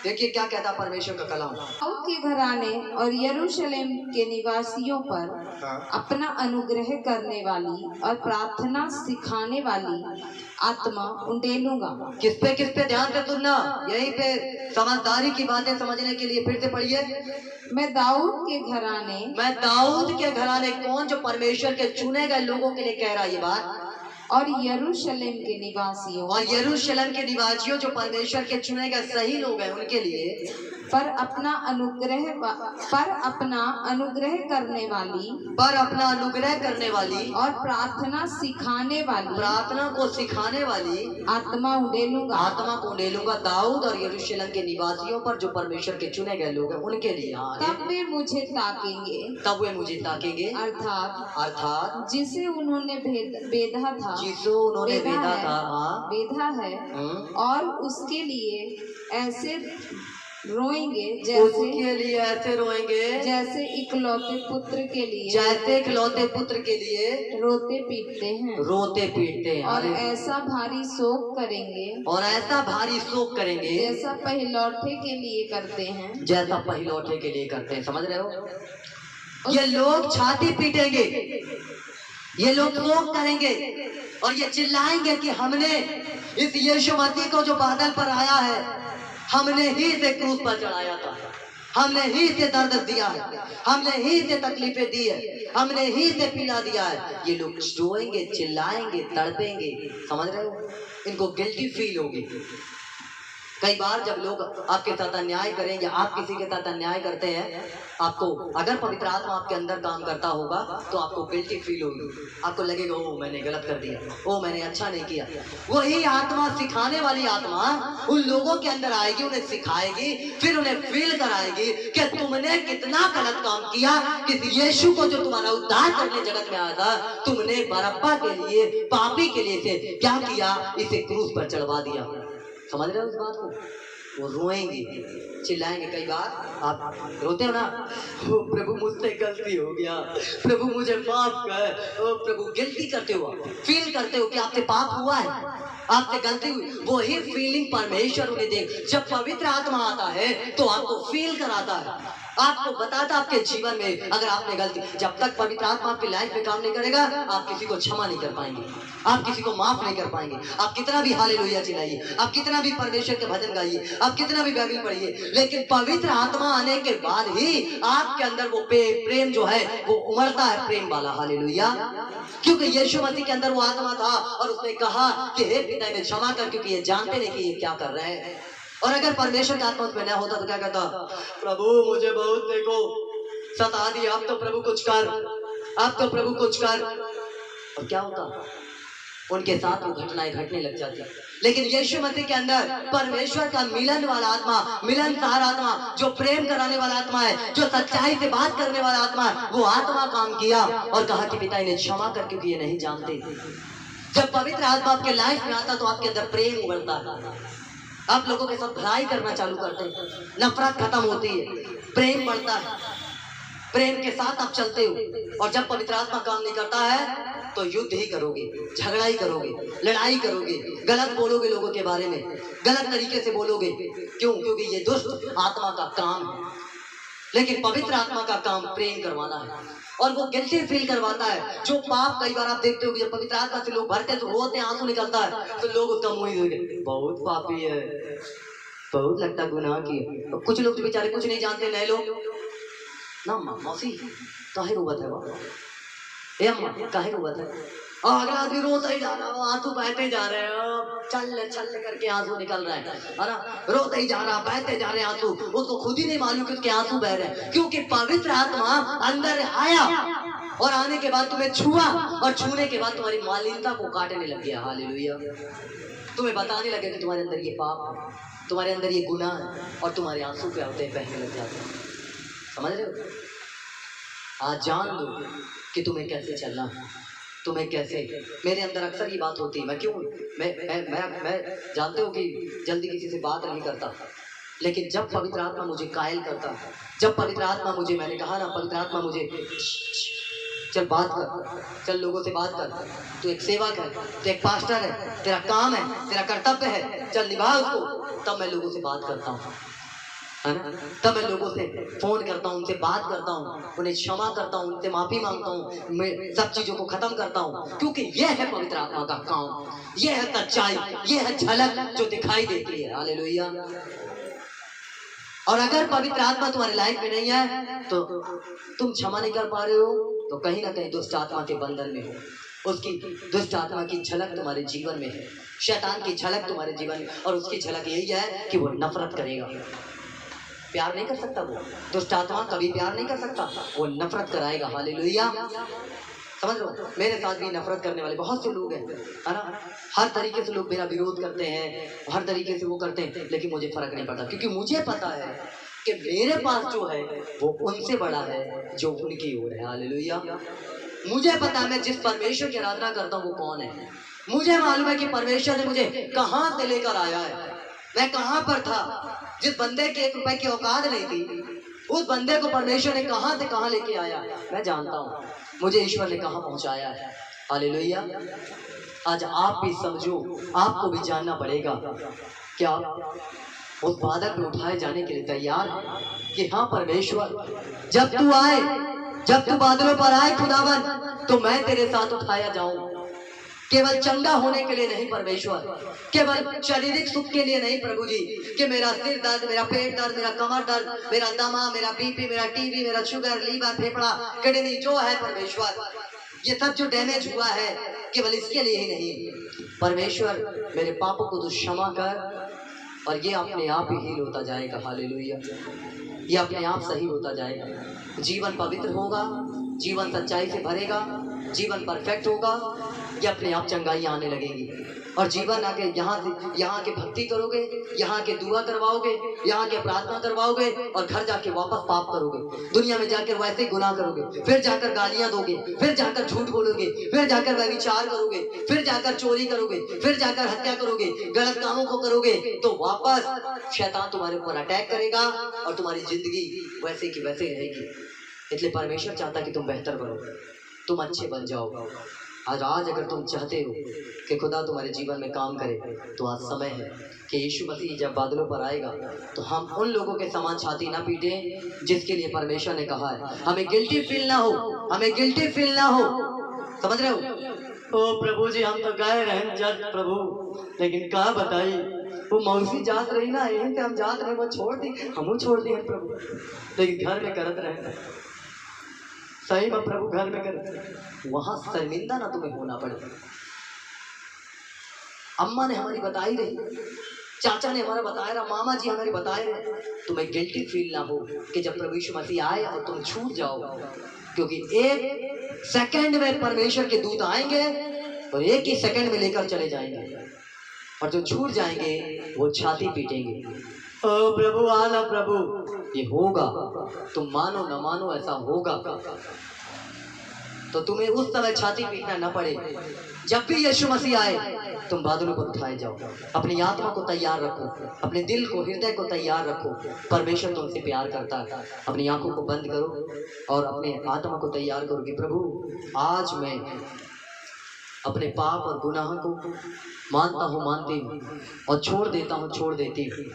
देखिए क्या कहता है परमेश्वर का कलाम। दाऊद के घराने और यरूशलेम के निवासियों पर अपना अनुग्रह करने वाली और प्रार्थना सिखाने वाली आत्मा उंडेलूंगा। किस पे ध्यान से सुनना, यहीं पे समझदारी की बातें समझने के लिए फिर से पढ़िए। मैं दाऊद के घराने, कौन? जो परमेश्वर के चुने गए लोगों के लिए कह रहा है ये बात। और यरूशलेम के निवासियों, और यरूशलेम के निवासियों जो परमेश्वर के चुने गए सही लोग हैं उनके लिए पर अपना अनुग्रह करने वाली और प्रार्थना को सिखाने वाली आत्मा को उंडेलूंगा दाऊद और यरूशलेम के निवासियों पर जो परमेश्वर के चुने गए लोग हैं उनके लिए। तब वे मुझे ताकेंगे अर्थात जिसे उन्होंने बेधा है और उसके लिए ऐसे रोएंगे जैसे इकलौते पुत्र के लिए रोते पीटते हैं और ऐसा भारी शोक करेंगे जैसा पहिलौठे के लिए करते हैं। समझ रहे हो? ये लोग छाती पीटेंगे, ये लोग शोक करेंगे और ये चिल्लाएंगे कि हमने इस यीशु मसीह को जो बादल पर आया है, हमने ही इसे क्रूस पर चढ़ाया था, हमने ही इसे दर्द दिया है, हमने ही इसे तकलीफें दी है, हमने ही इसे पीड़ा दिया है। ये लोग रोएंगे, चिल्लाएंगे, तड़पेंगे। समझ रहे हो? इनको गिल्टी फील होगी। कई बार जब लोग आपके साथ अन्याय करें या आप किसी के साथ अन्याय करते हैं, आपको अगर पवित्र आत्मा आपके अंदर काम करता होगा तो आपको गिल्टी फील होगी, आपको लगेगा ओ मैंने गलत कर दिया, ओ मैंने अच्छा नहीं किया। वही आत्मा, सिखाने वाली आत्मा उन लोगों के अंदर आएगी, उन्हें सिखाएगी, फिर उन्हें फील कराएगी कि तुमने कितना गलत काम किया, कि यीशु को जो तुम्हारा उद्धार करने जगत में आया था, तुमने बरअब्बा के लिए, पापी के लिए इसे क्या किया, इसे क्रूस पर चढ़वा दिया। समझ रहे हो इस बात को? वो रोएंगे, चिल्लाएंगे। कई बार आप रोते हो ना, ओ प्रभु मुझसे गलती हो गया, प्रभु मुझे माफ कर, ओ प्रभु गिल्टी करते हो, फील करते हो कि आपसे पाप हुआ है, आपसे गलती हुई। वही फीलिंग परमेश्वर उन्हें दे। जब पवित्र आत्मा आता है तो आपको फील कराता है, आपको बताता आपके जीवन में अगर आपने गलती। जब तक पवित्र आत्मा आपकी लाइफ में काम नहीं करेगा, आप किसी को क्षमा नहीं कर पाएंगे, आप किसी को माफ नहीं कर पाएंगे। आप कितना भी हालेलुया चिल्लाइए, आप कितना भी परमेश्वर के भजन गाइए, आप कितना भी बाइबल पढ़िए, लेकिन पवित्र आत्मा आने के बाद ही आपके अंदर वो प्रेम जो है वो उमड़ता है, प्रेम वाला। हालेलुया। क्योंकि यीशु मसीह के अंदर वो आत्मा था और उसने कहा कि हे पिता इन्हें क्षमा कर, क्योंकि ये जानते नहीं कि ये क्या कर रहे हैं। और अगर परमेश्वर का आत्मा उसमें न होता तो क्या कहता? प्रभु मुझे बहुत देखो सता दिया, अब तो प्रभु कुछ कर, अब तो प्रभु कुछ कर। और क्या होता? उनके साथ वो घटनाएं घटने लग जाती। लेकिन यीशु मसीह के अंदर परमेश्वर का मिलन वाला आत्मा, मिलनसार आत्मा, जो प्रेम कराने वाला आत्मा है, जो सच्चाई से बात करने वाला आत्मा है, वो आत्मा काम किया और कहा कि पिता इन्हें क्षमा कर, क्योंकि ये नहीं जानते। जब पवित्र आत्मा आपके लाइफ में आता तो आपके अंदर प्रेम उभरता है, आप लोगों के साथ भलाई करना चालू करते हैं, नफरत खत्म होती है, प्रेम बढ़ता है, प्रेम के साथ आप चलते हो। और जब पवित्र आत्मा काम नहीं करता है तो युद्ध ही करोगे, झगड़ा ही करोगे, लड़ाई करोगे, गलत बोलोगे, लोगों के बारे में गलत तरीके से बोलोगे। क्यों? क्योंकि ये दुष्ट आत्मा का काम है। लेकिन पवित्र आत्मा का काम प्रेम करवाना है और वो गिल्टी फील करवाता है। जो पाप कई बार आप देखते हो जब पवित्र आत्मा से लोग भरते तो रोते, आंसू निकलता है, तो लोग उसका मुंह ही बहुत पापी है, बहुत लगता गुनाह किया। कुछ लोग तो बेचारे कुछ नहीं जानते, नए लोग ना मौसी काहे रोवत है वो, ए अम्मा काहे रोवत है, और अगला आदमी रोता ही जा रहा है, आंसू बहते जा रहे हैं, छल छल करके आंसू निकल रहे हैं, है ना, रोता ही जा रहा, बहते जा रहे हैं आंसू, उसको खुद ही नहीं मालूम कि उसके आंसू बह रहे हैं। क्योंकि पवित्र आत्मा अंदर आया और आने के बाद तुम्हें छुआ और छूने के बाद तुम्हारी मालिनता को काटने लग गया। हालेलुया। तुम्हें बताने लगे कि तुम्हारे अंदर ये पाप है, तुम्हारे अंदर ये गुनाह है, और तुम्हारे आंसू क्या होते हैं, बहने लग जाते हैं। समझ रहे हो? आज जान लो कि तुम्हें कैसे चलना है, तुम्हें कैसे। मेरे अंदर अक्सर ये बात होती है, मैं क्यों मैं जानते हो कि जल्दी किसी से बात नहीं करता, लेकिन जब पवित्र आत्मा मुझे कायल करता, जब पवित्र आत्मा मुझे, मैंने कहा ना, पवित्र आत्मा मुझे चल बात कर, चल लोगों से बात कर, तू एक सेवक है, तू एक पास्टर है, तेरा काम है, तेरा कर्तव्य है, चल निभा उसको, तब मैं लोगों से बात करता हूँ, है ना। तब मैं लोगों से फोन करता हूँ, उनसे बात करता हूँ, उन्हें क्षमा करता हूँ, उनसे माफी मांगता हूँ, मैं सब चीजों को खत्म करता हूँ, क्योंकि यह है पवित्र आत्मा का काम, यह है सच्चाई, यह है झलक जो दिखाई देती है। हालेलुया। और अगर पवित्र आत्मा तुम्हारी लाइफ में नहीं है तो तुम क्षमा नहीं कर पा रहे हो, तो कहीं ना कहीं दुष्ट आत्मा के बंधन में हो। उसकी दुष्ट आत्मा की झलक तुम्हारे जीवन में है, शैतान की झलक तुम्हारे जीवन में, और उसकी झलक यही है कि वो नफरत करेगा, प्यार नहीं कर सकता। वो दुष्ट आत्मा कभी प्यार नहीं कर सकता, वो नफरत कराएगा। हालेलुया। समझ लो, मेरे साथ भी नफरत करने वाले बहुत से लोग हैं, है ना। हर तरीके से लोग मेरा विरोध करते हैं, हर तरीके से वो करते हैं, लेकिन मुझे फर्क नहीं पड़ता, क्योंकि मुझे पता है कि मेरे पास जो है वो उनसे बड़ा है जो उनकी ओर है। हालेलुया। मुझे पता है मैं जिस परमेश्वर की आराधना करता हूँ वो कौन है। मुझे मालूम है कि परमेश्वर ने मुझे कहाँ से लेकर आया है, मैं कहाँ पर था, जिस बंदे के 1 रुपए की औकात नहीं थी, उस बंदे को परमेश्वर ने कहाँ से कहाँ लेके आया, मैं जानता हूँ मुझे ईश्वर ने कहाँ पहुँचाया है। हालेलुया। आज आप भी समझो, आपको भी जानना पड़ेगा, क्या उस बादल पे उठाए जाने के लिए तैयार है कि हाँ परमेश्वर, जब तू आए, जब तू बादलों पर आए खुदावन, तो मैं तेरे साथ उठाया जाऊं। केवल चंगा होने के लिए नहीं परमेश्वर, केवल शारीरिक सुख के लिए नहीं प्रभु जी, कि मेरा सिर दर्द, मेरा पेट दर्द, मेरा कमर दर्द, मेरा दमा, मेरा बीपी, मेरा टीबी, मेरा शुगर, लीवर, फेफड़ा, किडनी जो है परमेश्वर, ये सब जो डैमेज हुआ है, केवल इसके लिए ही नहीं परमेश्वर, मेरे पापों को तू क्षमा कर, और ये अपने आप ही हील होता जाएगा। हालेलुया। ये अपने आप सही होता जाएगा, जीवन पवित्र होगा, जीवन सच्चाई से भरेगा, जीवन परफेक्ट होगा, ये अपने आप चंगाई आने लगेगी। और जीवन आके यहाँ के भक्ति करोगे, यहाँ के दुआ करवाओगे, यहाँ के प्रार्थना करवाओगे, और घर जाके वापस पाप करोगे, दुनिया में जाकर वैसे गुनाह करोगे, फिर जाकर गालियां दोगे, फिर जाकर झूठ बोलोगे, फिर जाकर व्यभिचार करोगे, फिर जाकर चोरी करोगे, फिर जाकर हत्या करोगे, गलत कामों को करोगे, तो वापस शैतान तुम्हारे ऊपर अटैक करेगा और तुम्हारी जिंदगी वैसे की वैसे रहेगी। इसलिए परमेश्वर चाहता कि तुम बेहतर बनो, तुम अच्छे बन जाओ। आज अगर तुम चाहते हो कि खुदा तुम्हारे जीवन में काम करे, तो आज समय है कि यीशु मसीह जब बादलों पर आएगा तो हम उन लोगों के समान छाती ना पीटें जिसके लिए परमेश्वर ने कहा है। हमें गिल्टी फील ना हो, हमें गिल्टी फील ना हो। समझ रहे हो? ओ प्रभु जी, हम तो गए रहे जज प्रभु, लेकिन कहा बताई वो मौसी जात रही ना, यहीं से हम जात रहे, वो छोड़ दी, हम छोड़ दिए प्रभु, लेकिन घर में करत रहे, सही में प्रभु घर में कर, वहां शर्मिंदा ना तुम्हें होना पड़े। अम्मा ने हमारी बताई रही, चाचा ने हमारा बताया रहा, मामा जी हमारे बताए रहे, तुम्हें गिल्टी फील ना हो कि जब प्रभु यीशु मसीह आए और तुम छूट जाओ, क्योंकि 1 सेकंड में परमेश्वर के दूत आएंगे और 1 ही सेकंड में लेकर चले जाएंगे, और जो छूट जाएंगे वो छाती पीटेंगे, ओ प्रभु आना प्रभु। ये होगा, तुम मानो न मानो ऐसा होगा, तो तुम्हें उस समय छाती पीटना न पड़े। जब भी यीशु मसीह आए तुम बादलों पर उठाए जाओ, अपनी आत्मा को तैयार रखो, अपने दिल को, हृदय को तैयार रखो, परमेश्वर तुमसे प्यार करता है। अपनी आंखों को बंद करो और अपने आत्मा को तैयार करो कि प्रभु आज मैं अपने पाप और गुनाह को मानता हूँ, मानती हूँ, और छोड़ देता हूँ, छोड़ देती हूँ।